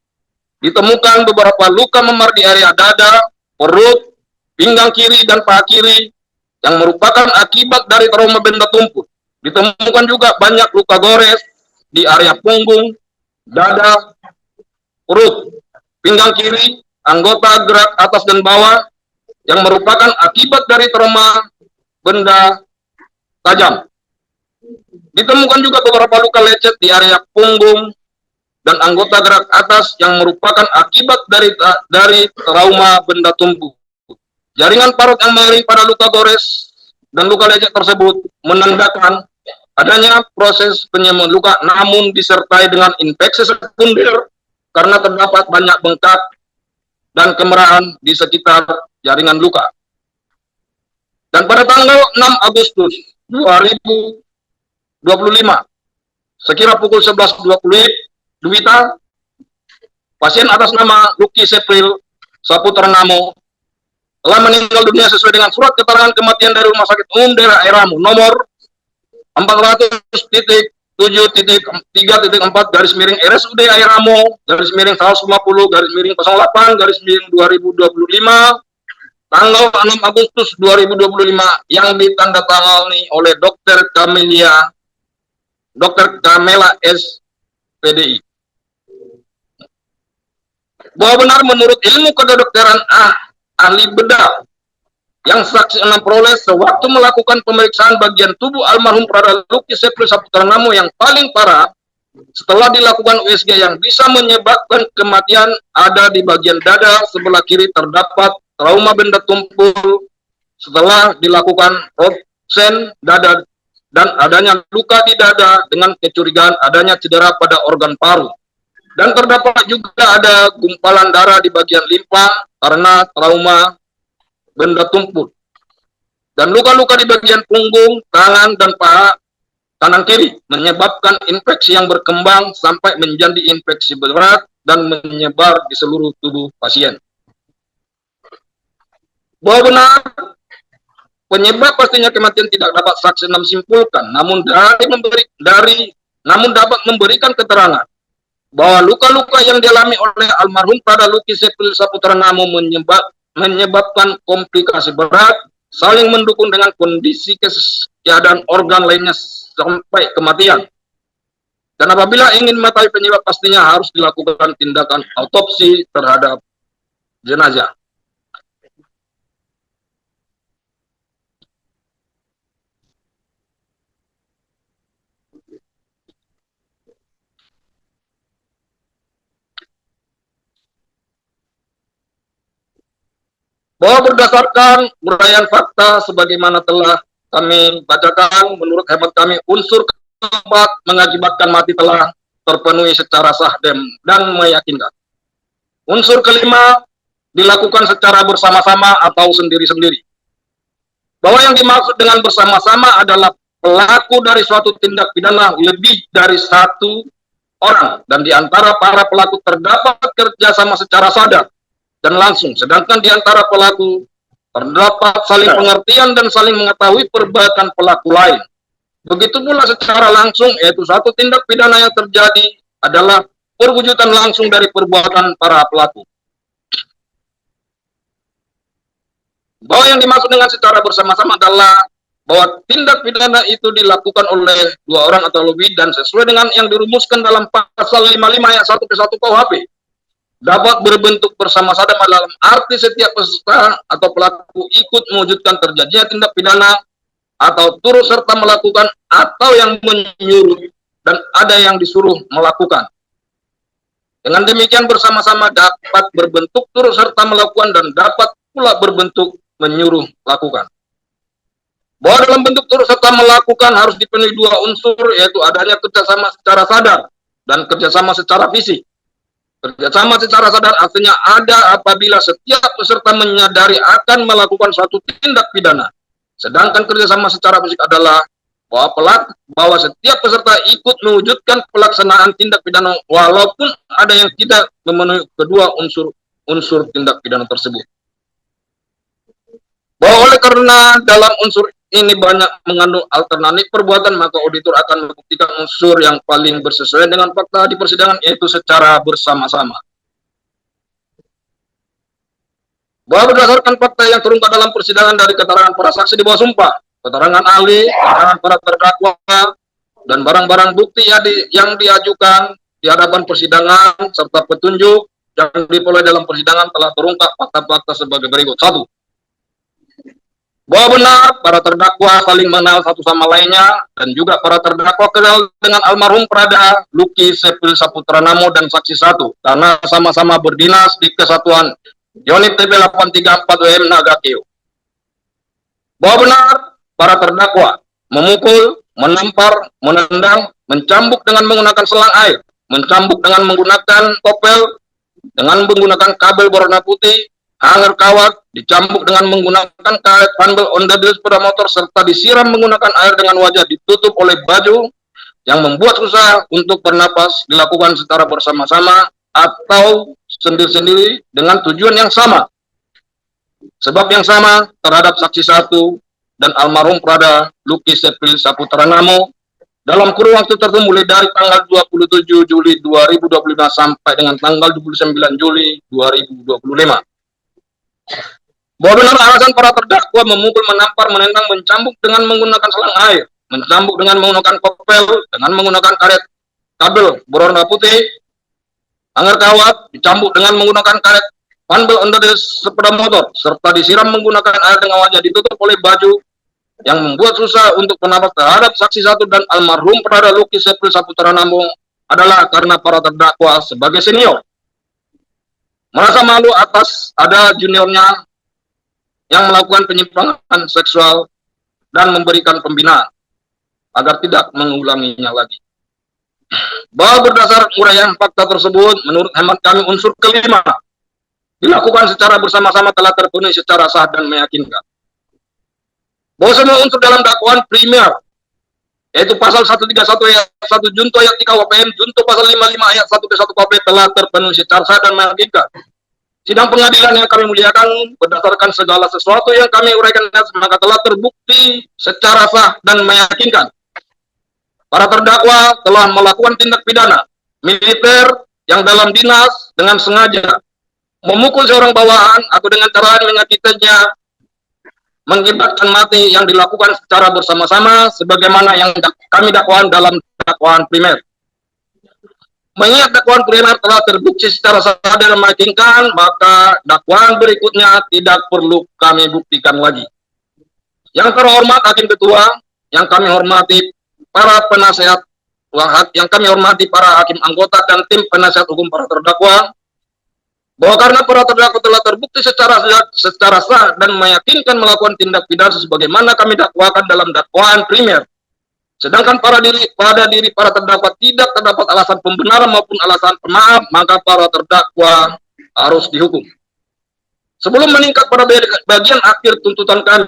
ditemukan beberapa luka memar di area dada, perut, pinggang kiri, dan paha kiri yang merupakan akibat dari trauma benda tumpul. Ditemukan juga banyak luka gores di area punggung, dada, perut, pinggang kiri, anggota gerak atas dan bawah yang merupakan akibat dari trauma benda tajam. Ditemukan juga beberapa luka lecet di area punggung dan anggota gerak atas yang merupakan akibat dari trauma benda tumpul. Jaringan parut yang mengering pada luka gores dan luka lecet tersebut menandakan adanya proses penyembuhan luka namun disertai dengan infeksi sekunder karena terdapat banyak bengkak dan kemerahan di sekitar jaringan luka. Dan pada tanggal 6 Agustus 2025, sekira pukul 11.20 Dwita, pasien atas nama Lucky Sepril Saputra Namo telah meninggal dunia sesuai dengan surat keterangan kematian dari Rumah Sakit Umum Daerah Airamu nomor 400 7.3.4 garis miring RSUD Air Ramo garis miring 150 garis miring 08 garis miring 2025 tanggal 6 Agustus 2025 yang ditandatangani oleh Dr. Kamela S. PDI. Bahwa benar menurut ilmu kedokteran ahli bedah yang saksi 6 peroleh sewaktu melakukan pemeriksaan bagian tubuh almarhum Prada Luki Sepri Saputra Namo yang paling parah setelah dilakukan USG yang bisa menyebabkan kematian ada di bagian dada sebelah kiri terdapat trauma benda tumpul setelah dilakukan ronsen dada dan adanya luka di dada dengan kecurigaan adanya cedera pada organ paru. Dan terdapat juga ada gumpalan darah di bagian limpa karena trauma benda tumpul. Dan luka-luka di bagian punggung, tangan, dan paha kanan kiri menyebabkan infeksi yang berkembang sampai menjadi infeksi berat dan menyebar di seluruh tubuh pasien. Bahwa benar penyebab pastinya kematian tidak dapat saksi simpulkan, namun dapat memberikan keterangan bahwa luka-luka yang dialami oleh almarhum Prada Luki Sepri Saputra Namo menyebabkan komplikasi berat, saling mendukung dengan kondisi keadaan organ lainnya sampai kematian. Dan apabila ingin mengetahui penyebab pastinya harus dilakukan tindakan autopsi terhadap jenazah. Bahwa berdasarkan uraian fakta sebagaimana telah kami bacakan, menurut hemat kami unsur keempat mengakibatkan mati telah terpenuhi secara sah dan meyakinkan. Unsur kelima dilakukan secara bersama-sama atau sendiri-sendiri. Bahwa yang dimaksud dengan bersama-sama adalah pelaku dari suatu tindak pidana lebih dari satu orang dan di antara para pelaku terdapat kerjasama secara sadar dan langsung, sedangkan di antara pelaku terdapat saling pengertian dan saling mengetahui perbuatan pelaku lain. Begitu pula secara langsung, yaitu satu tindak pidana yang terjadi adalah perwujudan langsung dari perbuatan para pelaku. Bahwa yang dimaksud dengan secara bersama-sama adalah bahwa tindak pidana itu dilakukan oleh dua orang atau lebih dan sesuai dengan yang dirumuskan dalam pasal 55 ayat 1 ke 1 KUHP. Dapat berbentuk bersama-sama dalam arti setiap peserta atau pelaku ikut mewujudkan terjadinya tindak pidana atau turut serta melakukan atau yang menyuruh dan ada yang disuruh melakukan. Dengan demikian bersama-sama dapat berbentuk turut serta melakukan dan dapat pula berbentuk menyuruh lakukan. Bahwa dalam bentuk turut serta melakukan harus dipenuhi dua unsur, yaitu adanya kerjasama secara sadar dan kerjasama secara fisik. Kerjasama secara sadar artinya ada apabila setiap peserta menyadari akan melakukan suatu tindak pidana. Sedangkan kerjasama secara fisik adalah bahwa setiap peserta ikut mewujudkan pelaksanaan tindak pidana walaupun ada yang tidak memenuhi kedua unsur tindak pidana tersebut. Bahwa oleh karena dalam unsur ini banyak mengandung alternatif perbuatan, maka auditor akan membuktikan unsur yang paling bersesuaian dengan fakta di persidangan, yaitu secara bersama-sama. Bahwa berdasarkan fakta yang terungkap dalam persidangan dari keterangan para saksi di bawah sumpah, keterangan ahli, keterangan para terdakwa, dan barang-barang bukti yang diajukan di hadapan persidangan, serta petunjuk yang diperoleh dalam persidangan telah terungkap fakta-fakta sebagai berikut. 1. Bahwa benar para terdakwa saling mengenal satu sama lainnya dan juga para terdakwa kenal dengan almarhum Prada Luki Sepri Saputra Namo dan saksi 1 karena sama-sama berdinas di Kesatuan Unit TP 834 WM Nagakeo. Bahwa benar para terdakwa memukul, menampar, menendang, mencambuk dengan menggunakan selang air, mencambuk dengan menggunakan topel, dengan menggunakan kabel berwarna putih, hanger kawat, dicambuk dengan menggunakan karet panbel onderdil sepeda motor, serta disiram menggunakan air dengan wajah ditutup oleh baju yang membuat susah untuk bernapas, dilakukan secara bersama-sama atau sendiri-sendiri dengan tujuan yang sama. Sebab yang sama terhadap saksi 1 dan almarhum Prada Luki Sepri Saputra Namo dalam kurun waktu tertentu mulai dari tanggal 27 Juli 2025 sampai dengan tanggal 29 Juli 2025. Bahwa benar alasan para terdakwa memukul, menampar, menendang, mencambuk dengan menggunakan selang air, mencambuk dengan menggunakan kopel, dengan menggunakan karet kabel berwarna putih, anggar kawat, dicambuk dengan menggunakan karet panbel under sepeda motor, serta disiram menggunakan air dengan wajah ditutup oleh baju yang membuat susah untuk penafas terhadap saksi satu dan almarhum Prada Luki Sepri Saputra Namo adalah karena para terdakwa sebagai senior merasa malu atas ada juniornya yang melakukan penyimpangan seksual dan memberikan pembinaan agar tidak mengulanginya lagi. Bahwa berdasar uraian fakta tersebut, menurut hemat kami unsur kelima dilakukan secara bersama-sama telah terpenuhi secara sah dan meyakinkan. Bahwa semua unsur dalam dakwaan primer, yaitu pasal 131 ayat 1 junto ayat 3 KUHP, junto pasal 55 ayat 1 ke 1 KUHP telah terpenuhi secara sah dan meyakinkan. Sidang pengadilan yang kami muliakan berdasarkan segala sesuatu yang kami uraikan maka telah terbukti secara sah dan meyakinkan. Para terdakwa telah melakukan tindak pidana militer yang dalam dinas dengan sengaja memukul seorang bawahan atau dengan cara menyakitinya mengakibatkan mati yang dilakukan secara bersama-sama sebagaimana yang kami dakwaan dalam dakwaan primer. Mengingat dakwaan primer telah terbukti secara sah dan meyakinkan, maka dakwaan berikutnya tidak perlu kami buktikan lagi. Yang terhormat Hakim Ketua, yang kami hormati para penasehat, yang kami hormati para hakim anggota dan tim penasehat hukum para terdakwa, bahwa karena para terdakwa telah terbukti secara sah dan meyakinkan melakukan tindak pidana sebagaimana kami dakwakan dalam dakwaan primer, sedangkan pada diri para terdakwa tidak terdapat alasan pembenaran maupun alasan pemaaf, maka para terdakwa harus dihukum. Sebelum meningkat pada bagian akhir tuntutan kami,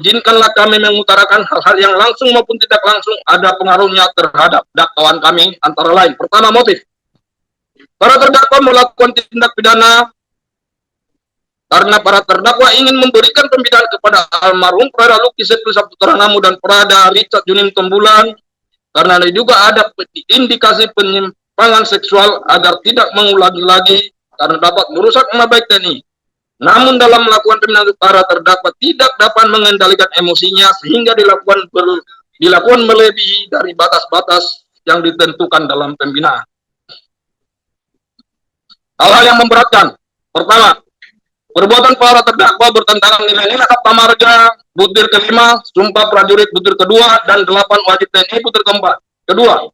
izinkanlah kami mengutarakan hal-hal yang langsung maupun tidak langsung ada pengaruhnya terhadap dakwaan kami, antara lain. Pertama, motif. Para terdakwa melakukan tindak pidana karena para terdakwa ingin memberikan pembinaan kepada almarhum Prada Luki Sepri Saputra Namo dan Prada Richard Junim Tembulan karena diduga ada indikasi penyimpangan seksual agar tidak mengulangi lagi karena dapat merusak nama baik TNI. Namun dalam melakukan pembinaan para terdakwa tidak dapat mengendalikan emosinya sehingga dilakukan melebihi dari batas-batas yang ditentukan dalam pembinaan. Hal-hal yang memberatkan. Pertama, perbuatan para terdakwa bertentangan nilai-nilai Sabta Marga butir kelima, Sumpah Prajurit butir kedua, dan 8 wajib TNI butir keempat. Kedua,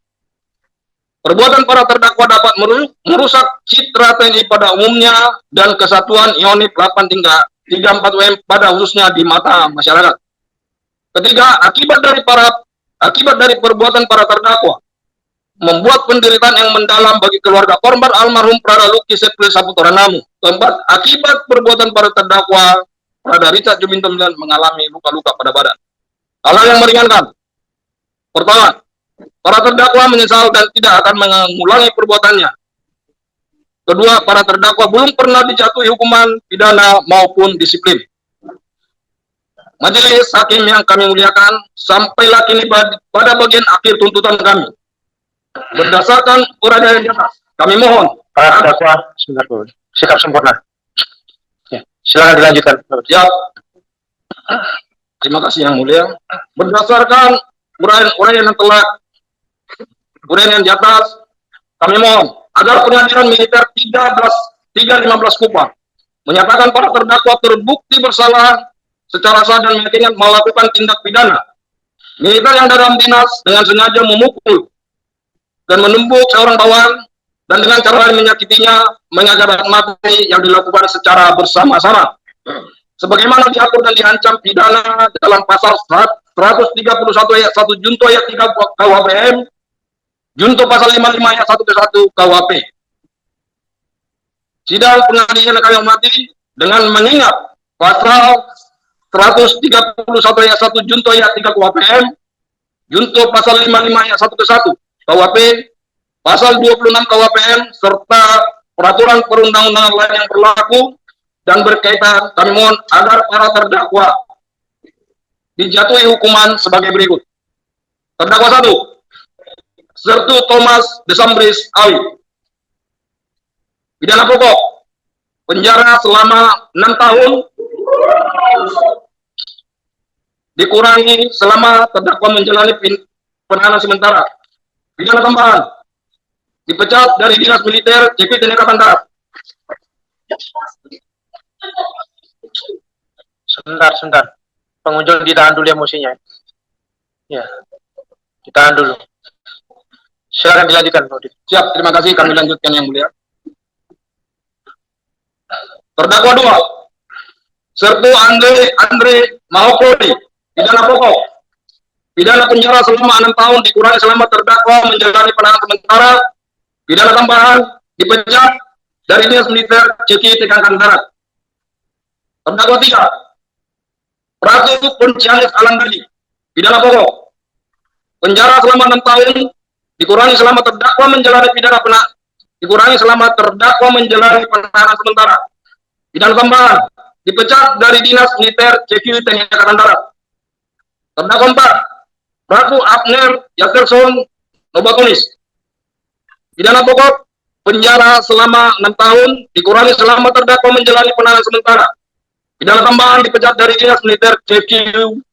perbuatan para terdakwa dapat merusak citra TNI pada umumnya dan kesatuan Yonif 834 WM pada khususnya di mata masyarakat. Ketiga, akibat dari perbuatan para terdakwa membuat penderitaan yang mendalam bagi keluarga korban almarhum Prada Luki Sepri Saputra Namo. Keempat, akibat perbuatan para terdakwa Prada Richard Jumin Tembulan mengalami luka-luka pada badan. Hal-hal yang meringankan. Pertama, para terdakwa menyesal dan tidak akan mengulangi perbuatannya. Kedua, para terdakwa belum pernah dijatuhi hukuman pidana maupun disiplin. Majelis hakim yang kami muliakan, sampailah kini pada bagian akhir tuntutan kami. Berdasarkan uraian di atas, kami mohon Para terdakwa, sebentar dulu. Sikap sempurna. Ya, silakan dilanjutkan. Ya. Terima kasih yang mulia. Berdasarkan uraian yang di atas, kami mohon agar pengadilan militer 315 Kupang menyatakan para terdakwa terbukti bersalah secara sah dan meyakinkan melakukan tindak pidana militer yang dalam dinas dengan sengaja memukul dan menembuk seorang bawahan dan dengan cara menyakitinya mengakibatkan mati yang dilakukan secara bersama-sama sebagaimana diatur dan diancam pidana dalam pasal 131 ayat 1 junto ayat 3 KUHP, junto pasal 55 ayat 1 ke 1 KUHP. Sidang pengadilan kami hormati dengan mengingat pasal 131 ayat 1 junto ayat 3 KUHP, junto pasal 55 ayat 1 ke 1 KUHP, pasal 26 KUHP, serta peraturan perundang-undangan lain yang berlaku dan berkaitan, kami mohon agar para terdakwa dijatuhi hukuman sebagai berikut. Terdakwa 1, Sertu Thomas Desambris Awi. Pidana pokok, penjara selama 6 tahun, dikurangi selama terdakwa menjalani penahanan sementara. Pidana tambahan, dipecat dari Dinas Militer CP TNI Angkatan Darat. Sebentar. Pengunjung ditahan dulu emosinya. Ya, ditahan dulu. Silakan dilanjutkan, Pak Udin. Siap, terima kasih. Kami lanjutkan yang mulia. Terdakwa 2, Sertu Andre Mahopoli. Pidana pokok, pidana penjara selama 6 tahun dikurangi selama terdakwa menjalani penahanan sementara. Pidana tambahan, dipecat dari Dinas Militer CP TNI Angkatan Darat. Terdakwa 3, Pratu Pontianis Alandali. Pidana pokok, penjara selama 6 tahun dikurangi selama terdakwa menjalani penahanan sementara. Pidana tambahan, dipecat dari Dinas Militer CQ TNI Angkatan Darat. Terdakwa 4, Pratu Abner Yakerson Nobakonis. Pidana pokok, penjara selama 6 tahun dikurangi selama terdakwa menjalani penahanan sementara. Pidana tambahan, dipecat dari Dinas Militer CQ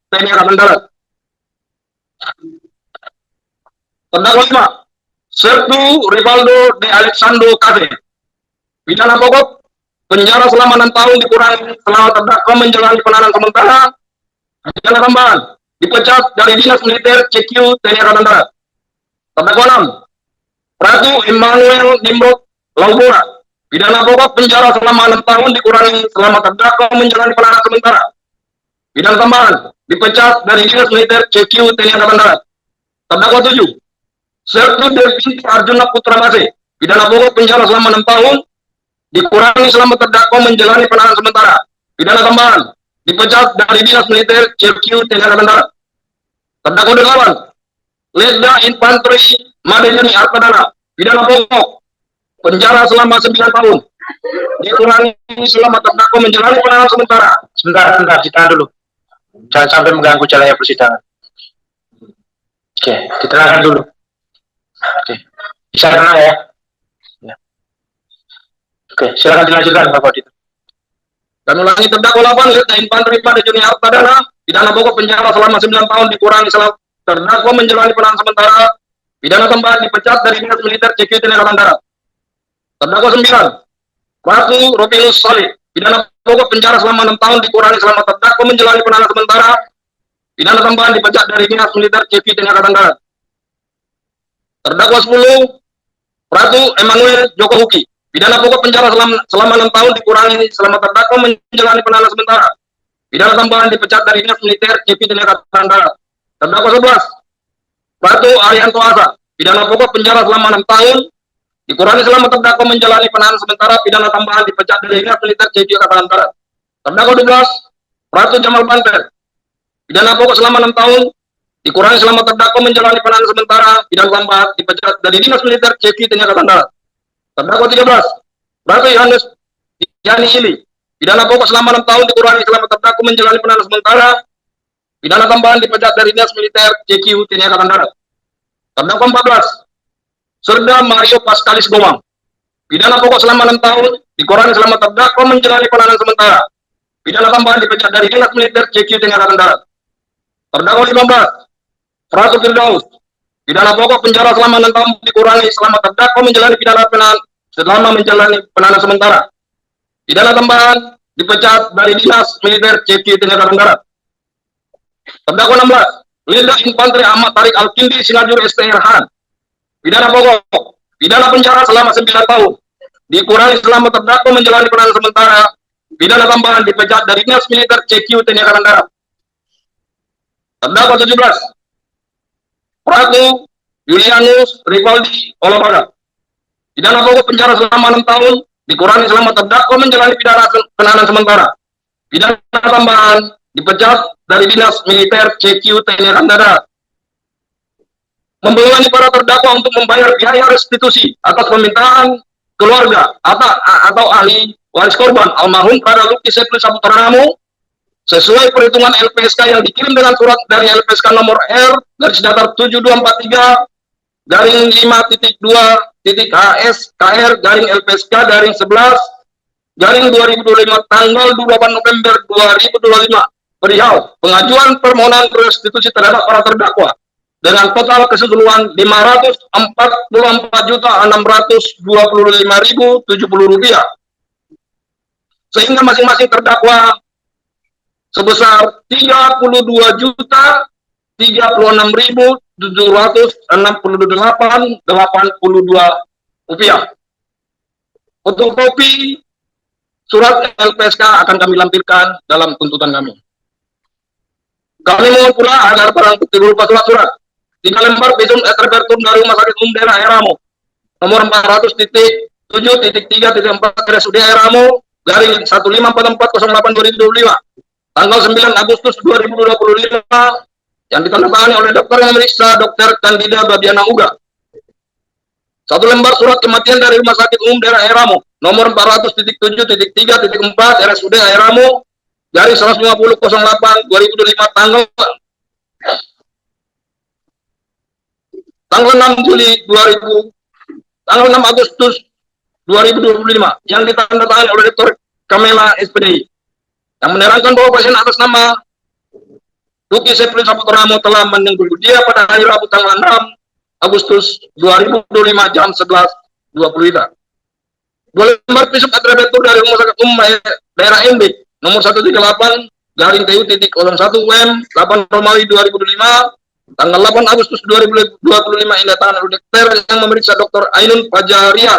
TNI Angkatan Darat. Terdakwa 5, Sertu Rivaldo de Alexandro Kade. Pidana pokok, penjara selama 6 tahun dikurangi selama terdakwa menjalani penahanan sementara. Pidana tambahan, dipecat dari Dinas Militer CQ TNI Angkatan Darat. Terdakwa 6, Pratu Emmanuel Nimrod Laubora. Pidana pokok, penjara selama 6 tahun dikurangi selama terdakwa menjalani penahanan sementara. Pidana tambahan, dipecat dari Dinas Militer CQ TNI Angkatan Darat. Terdakwa 7, Sertu Devinti Arjuna Putra Mase. Pidana pokok, penjara selama 6 tahun dikurangi selama terdakwa menjalani penahanan sementara. Pidana tambahan, dipecat dari Dinas Militer CQ TNI Angkatan Darat. Terdakwa 8, Letda Infanteri Madejani Arpadana. Pidana pokok, penjara selama 9 tahun dikurangi selama terdakwa menjalani penahanan sementara. Sebentar, ditahan dulu. Jangan sampai mengganggu jalannya persidangan. Oke, diterangkan dulu. Oke, bisa tenang ya. Oke, silakan dilanjutkan, Bapak Udin. Dan ulangi, terdakwa 8, Letda Infanteri Madejani Arpadana. Pidana pokok, penjara selama 9 tahun dikurangi selama terdakwa menjalani penahanan sementara. Pidana tambahan, dipecat dari Dinas Militer CQ TNI Angkatan Darat. Terdakwa 9, Pratu Robilus Salih. Pidana pokok, penjara selama 6 tahun dikurangi selama terdakwa menjalani penahanan sementara. Pidana tambahan, dipecat dari Dinas Militer CQ TNI Angkatan Darat. Terdakwa 10, Pratu Emmanuel Joko Huki. Pidana pokok, penjara selama 6 tahun dikurangi selama terdakwa menjalani penahanan sementara. Pidana tambahan, dipecat dari Dinas Militer CP TNI Angkatan Darat. Terdakwa 11, Pratu Arianto Asa. Pidana pokok, penjara selama 6 tahun dikurangi selama terdakwa menjalani penahanan sementara. Pidana tambahan, dipecat dari Dinas Militer CQ Angkatan Darat. Terdakwa 12, Pratu Jamal Banter. Pidana pokok selama 6 tahun dikurangi selama terdakwa menjalani penahanan sementara. Pidana tambahan, dipecat dari Dinas Militer CQ TNI Angkatan Darat. Terdakwa 13, Pratu Yohanes Yani Ili. Pidana pokok selama 6 tahun dikurangi selama terdakwa menjalani penahanan sementara. Pidana tambahan, dipecat dari Dinas Militer CQ TNI Angkatan Darat. Terdakwa 14, Serda Mario Pascalis Gowang. Pidana pokok selama 6 tahun dikurangi selama terdakwa menjalani penahanan sementara. Pidana tambahan, dipecat dari Dinas Militer CQ TNI Angkatan Darat. Terdakwa 15, Pratu Firdaus. Pidana pokok, penjara selama 6 tahun dikurangi selama terdakwa menjalani penahanan sementara. Pidana tambahan, dipecat dari Dinas Militer CQ TNI Angkatan Darat. Terdakwa 16, Letda Infanteri Ahmad Tarik Alkindi Sinajur STR Han. Pidana pokok, pidana penjara selama 9 tahun dikurangi selama terdakwa menjalani penahanan sementara. Pidana tambahan, dipecat dari Dinas Militer CQ TNI Angkatan Darat. Terdakwa 17, Pratu Julianus Rivaldi Olabaga. Pidana pokok, penjara selama 6 tahun dikurangi selama terdakwa menjalani penahanan sementara. Pidana tambahan, dipecat dari Dinas Militer CQ TNI Angkatan Darat. Membebani para terdakwa untuk membayar biaya restitusi atas permintaan keluarga atau ahli waris korban almarhum Prada Luki Sepli Saputra Namo sesuai perhitungan LPSK yang dikirim dengan surat dari LPSK nomor R garis datar 7243 garing 5.2.HS KR garing LPSK garing 11 garing 2025 tanggal 28 November 2025 perihal pengajuan permohonan restitusi terhadap para terdakwa dengan total keseluruhan Rp544.625.070 sehingga masing-masing terdakwa sebesar Rp36.768.82. Untuk kopi surat LPSK akan kami lampirkan dalam tuntutan kami. Kami mohon pula agar barang bukti berupa surat-surat 3 lembar visum et repertum dari Rumah Sakit Umum Daerah Eramo nomor 400.7.3.4 RSUD Eramo garing 154408/2025 tanggal 9 Agustus 2025 yang ditandatangani oleh dokter yang memeriksa Dr. Candida Babiana Uga. 1 lembar surat kematian dari Rumah Sakit Umum Daerah Eramo nomor 400.7.3.4 RSUD Eramo garing 150/08/2025 tanggal 6 Juli 2000 tanggal 6 Agustus 2025 yang ditandatangani oleh Dr. Kamela SPDI yang menerangkan bahwa pasien atas nama Luki Sepri Saputra telah meninggal dunia pada hari Rabu tanggal 6 Agustus 2025 jam 11.20 2 lembar visum et repertum dari Rumah Sakit Umum Daerah MB nomor 138 garing TU.01 UM 8 Romawi 2025 tanggal 8 Agustus 2025 ini datang oleh dokter yang memeriksa Dr. Ainun Fajaria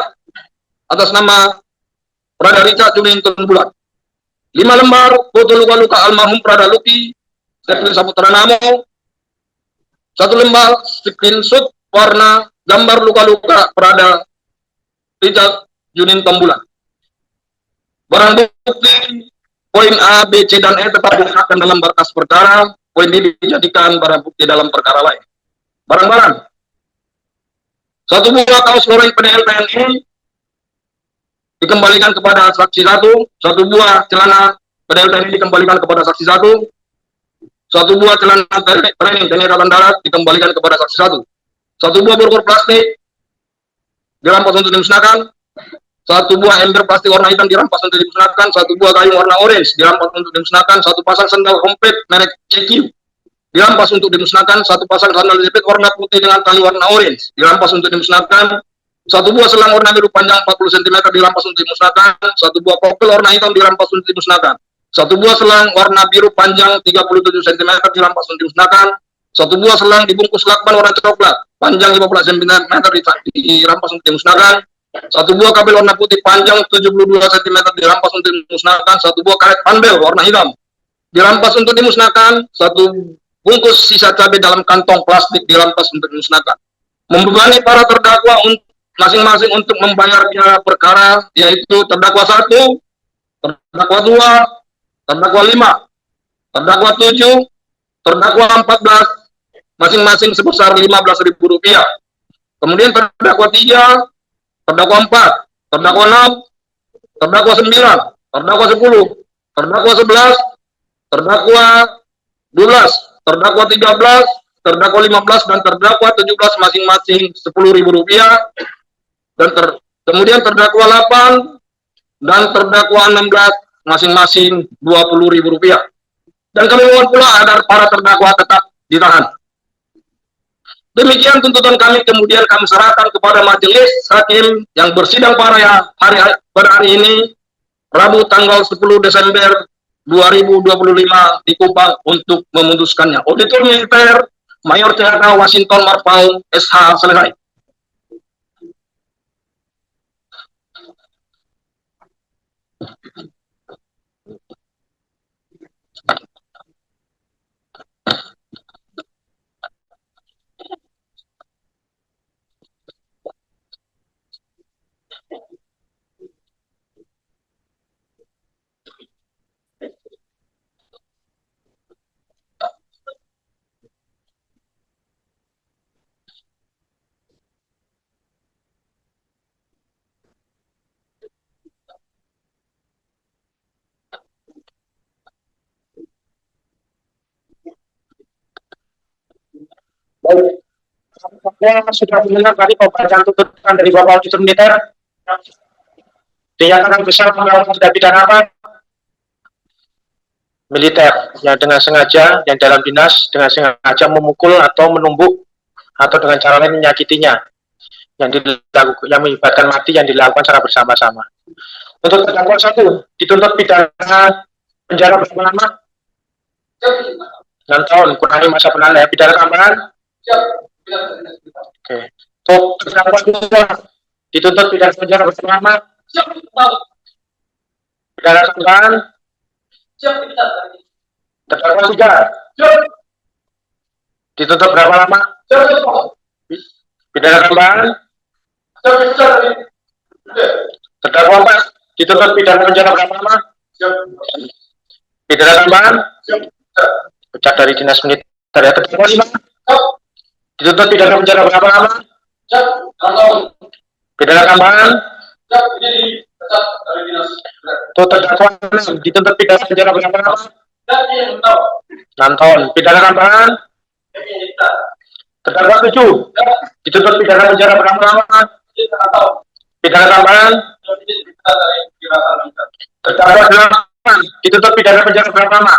atas nama Prada Rica Juninton Bulat. 5 lembar foto luka-luka almarhum Prada Luki Sepri Saputra Namo. 1 lembar screenshot warna gambar luka-luka Prada Rica Juninton Bulat. Barang bukti poin A, B, C, dan E tetap diletakkan dalam berkas perkara. Poin B dijadikan barang bukti dalam perkara lain. Barang-barang 1 buah kaos goreng PDL TNI dikembalikan kepada saksi 1. 1 buah celana PDL TNI dikembalikan kepada saksi 1. 1 buah celana training TNI Angkatan Darat dikembalikan kepada saksi 1. 1 buah borgol plastik dirampas untuk dimusnahkan. 1 buah ember plastik warna hitam dirampas untuk dimusnahkan. 1 buah gayung warna orange dirampas untuk dimusnahkan. 1 pasang sandal komplit merek CQ dirampas untuk dimusnahkan. 1 pasang sandal jepit warna putih dengan tali warna orange dirampas untuk dimusnahkan. 1 buah selang warna biru panjang 40 cm dirampas untuk dimusnahkan. 1 buah kopel warna hitam dirampas untuk dimusnahkan. 1 buah selang warna biru panjang 37 cm dirampas untuk dimusnahkan. 1 buah selang dibungkus lakban warna coklat panjang 15 cm dirampas untuk dimusnahkan. 1 buah kabel warna putih panjang 72 cm dirampas untuk dimusnahkan. 1 buah karet panbel warna hitam dirampas untuk dimusnahkan. 1 bungkus sisa cabai dalam kantong plastik dirampas untuk dimusnahkan. Membebani para terdakwa masing-masing untuk membayar biaya perkara, yaitu terdakwa 1, terdakwa 2, terdakwa 5, terdakwa 7, terdakwa 14, masing-masing sebesar Rp15.000. Kemudian terdakwa 3, terdakwa 4, terdakwa 6, terdakwa 9, terdakwa 10, terdakwa 11, terdakwa 12, terdakwa 13, terdakwa 15, dan terdakwa 17 masing-masing Rp10.000. Dan kemudian terdakwa 8 dan terdakwa 16 masing-masing Rp20.000. Dan kami mohon pula agar para terdakwa tetap ditahan. Demikian tuntutan kami, kemudian kami serahkan kepada majelis hakim yang bersidang pada hari ini, Rabu tanggal 10 Desember 2025 di Kupang untuk memutuskannya. Auditor Militer Mayor THK Washington Marpaung SH selesai. terdakwa sudah mendengar tadi pembacaan tuntutan dari Bapak Auditor Militer. Dinyatakan besar melakukan tindak pidana apa? Militer yang dengan sengaja, yang dalam dinas dengan sengaja memukul atau menumbuk atau dengan cara lain menyakitinya, yang mengakibatkan mati yang dilakukan secara bersama-sama. Untuk terdakwa 1 dituntut pidana penjara berapa lama? 6 tahun, kurangi masa penahanan. Pidana tambahan? Oke. Untuk terdakwa 2 dituntut pidana penjara berapa lama? Pidana tambahan? Terdakwa 3 dituntut berapa lama? Pidana tambahan? Terdakwa 4 dituntut pidana penjara berapa lama? Pidana tambahan? Pecat dari dinas militer. Terdakwa 5 dituntut pidana penjara berapa lama? Pidana tambahan? Untuk terdakwa 6 dituntut pidana penjara berapa lama? 6 tahun. Pidana tambahan? Terdakwa 7 dituntut pidana penjara berapa lama? Pidana tambahan? Terdakwa 8 dituntut pidana penjara berapa lama?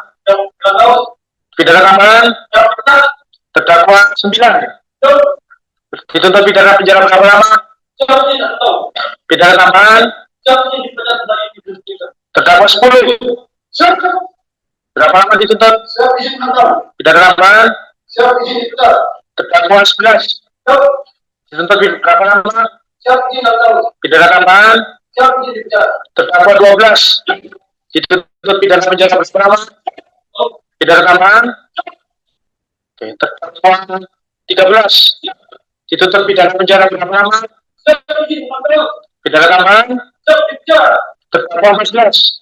Pidana tambahan? Terdakwa 9 dituntut pidana penjara berapa lama? Pidana tambahan? Terdakwa 10 berapa lama dituntut? Pidana tambahan? Terdakwa 11 dituntut berapa lama? Pidana tambahan? Terdakwa 12 dituntut pidana penjara berapa lama? Pidana tambahan? Oke, terdakwa 13 dituntut pidana penjara berapa lama? Pidana tambahan? Terdakwa 14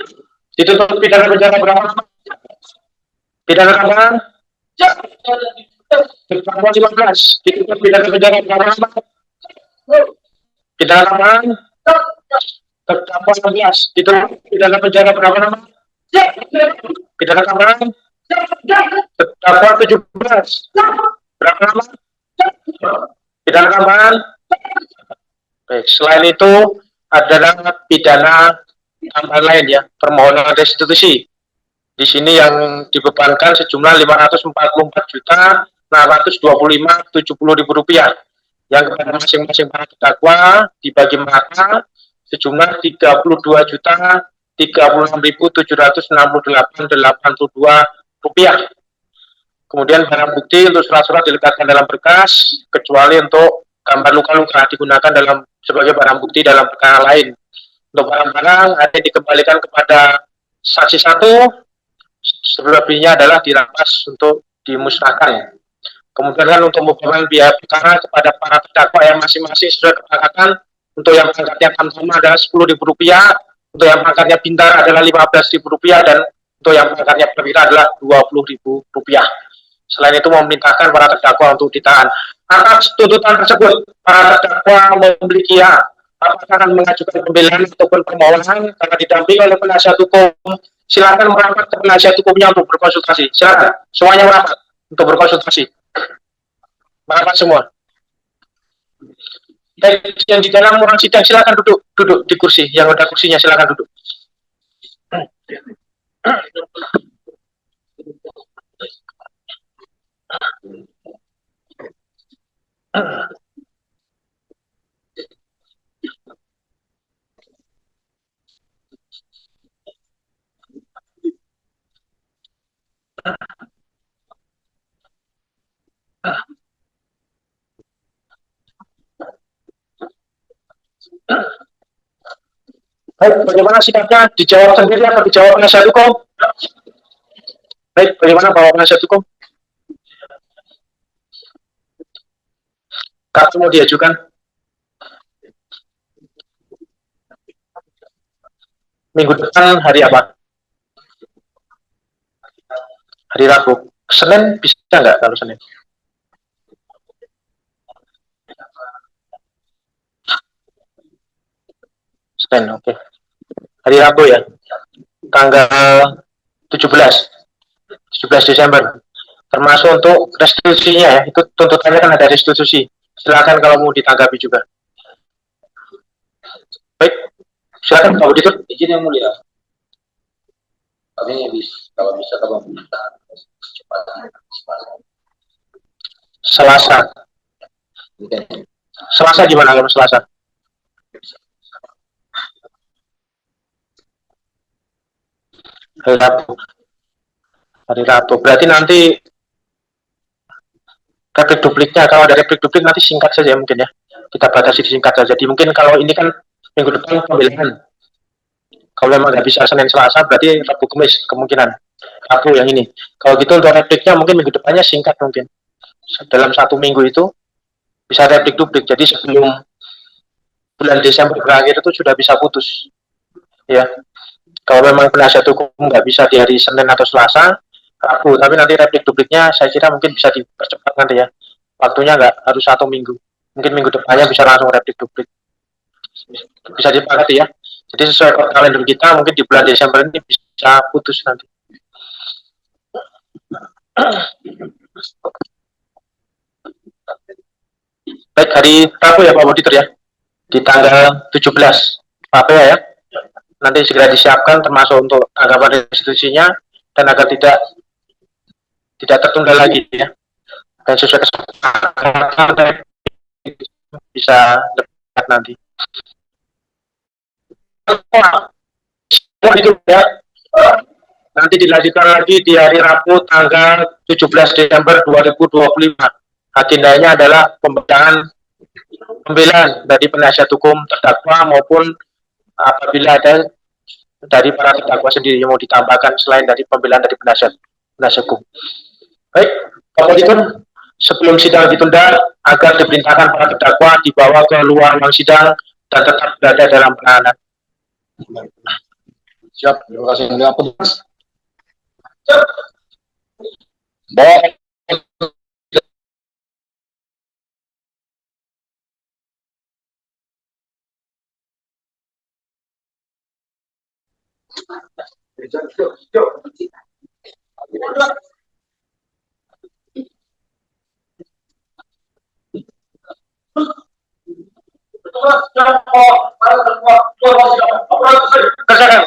dituntut pidana penjara berapa lama? Pidana tambahan? Terdakwa 15 dituntut pidana penjara berapa lama? Pidana tambahan? Terdakwa 16 dituntut pidana penjara berapa lama? Pidana tambahan? Terdakwa 17 berapa lama? Pidana tambahan? Baik, selain itu adalah pidana tambahan lain ya, permohonan restitusi. Di sini yang dibebankan sejumlah Rp544.625.70 yang kepada masing-masing para terdakwa dibagi merata sejumlah Rp36.768.82. Kemudian barang bukti untuk surat-surat dilekatkan dalam berkas, kecuali untuk gambar luka-luka digunakan sebagai barang bukti dalam perkara lain. Untuk barang-barang ada yang dikembalikan kepada saksi 1, selebihnya adalah dirampas untuk dimusnahkan. Kemudian untuk membebankan biaya perkara kepada para terdakwa yang masing-masing sudah kesepakatan. Untuk yang pangkatnya tamtama adalah Rp10.000, untuk yang pangkatnya bintang adalah Rp15.000, dan untuk yang pangkatnya perwira adalah Rp20.000. Selain itu memerintahkan para terdakwa untuk ditahan. Atas tuntutan tersebut, para terdakwa memiliki hak apakah akan mengajukan pembelaan ataupun permohonan karena didampingi oleh penasihat hukum. Silakan merapat ke penasihat hukumnya untuk berkonsultasi. Silakan semuanya merapat untuk berkonsultasi. Merapat semua. Baik, yang di dalam ruang sidang silakan duduk di kursi. Yang ada kursinya silakan duduk. Baik, bagaimana sikapnya? Dijawab sendiri atau dijawab penasihat hukum? Baik, bagaimana Bapak penasihat hukum? Kapan mau diajukan? Minggu depan hari apa? Hari Rabu. Senin bisa nggak kalau Senin? Senin, oke. Hari Rabu ya, tanggal 17 Desember. Termasuk untuk restitusinya ya, itu tuntutannya kan ada restitusi Silakan kalau mau ditanggapi juga. Baik, silakan Pak Auditor. Izin yang mulia. Kami kalau bisa kalau minta kecepatan. Selasa. Selasa gimana kalau Selasa? Hari Rabu. Hari Rabu. Berarti nanti replik dupliknya, kalau ada replik duplik nanti singkat saja mungkin ya. Kita batasi singkat saja. Jadi mungkin kalau ini kan minggu depan pemilihan. Kalau memang nggak bisa Senin Selasa, berarti Rabu Kamis kemungkinan. Rabu yang ini. Kalau gitu untuk repliknya mungkin minggu depannya singkat mungkin. Dalam 1 minggu itu bisa replik duplik. Jadi sebelum bulan Desember berakhir itu sudah bisa putus. Ya. Kalau memang penasihat hukum nggak bisa di hari Senin atau Selasa, Rabu. Tapi nanti replik dupliknya saya kira mungkin bisa dipercepat nanti ya. Waktunya nggak harus 1 minggu. Mungkin minggu depannya bisa langsung replik duplik. Bisa disepakati ya. Jadi sesuai kalender kita mungkin di bulan Desember ini bisa putus nanti. Baik, hari Rabu ya Pak Auditor ya. Di tanggal 17 Apa ya? Nanti segera disiapkan termasuk untuk tanggapan restitusinya dan agar tidak tertunda lagi ya. Dan sesuai kesepakatan bisa dekat nanti. Itu ya. Nanti dilanjutkan lagi di hari Rabu tanggal 17 Desember 2025. Agendanya adalah pembelaan dari penasihat hukum terdakwa maupun apabila ada dari para terdakwa sendiri yang mau ditambahkan selain dari pembelaan dari penasihat hukum. Baik, Pak Auditor, sebelum sidang ditunda agar diperintahkan para terdakwa dibawa ke luar ruang sidang dan tetap berada dalam penahanan. Siap, terima kasih mulia petugas. Bawa Kerjakan.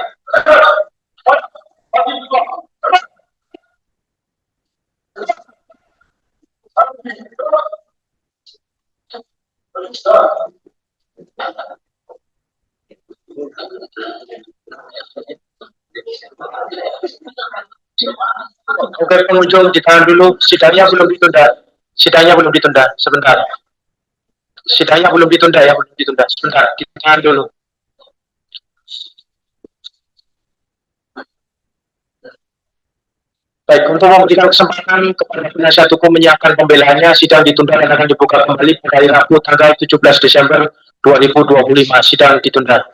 Oke, pengunjung ditahan dulu. Sidangnya belum ditunda. Sidangnya belum ditunda. Sebentar. Sidangnya belum ditunda ya, belum ditunda. Sebentar, ditahan dulu. Baik, untuk memberikan kesempatan kepada penasihat hukum menyiapkan pembelaannya, sidang ditunda dan akan dibuka kembali pada hari Rabu tanggal 17 Desember 2025. Sidang ditunda.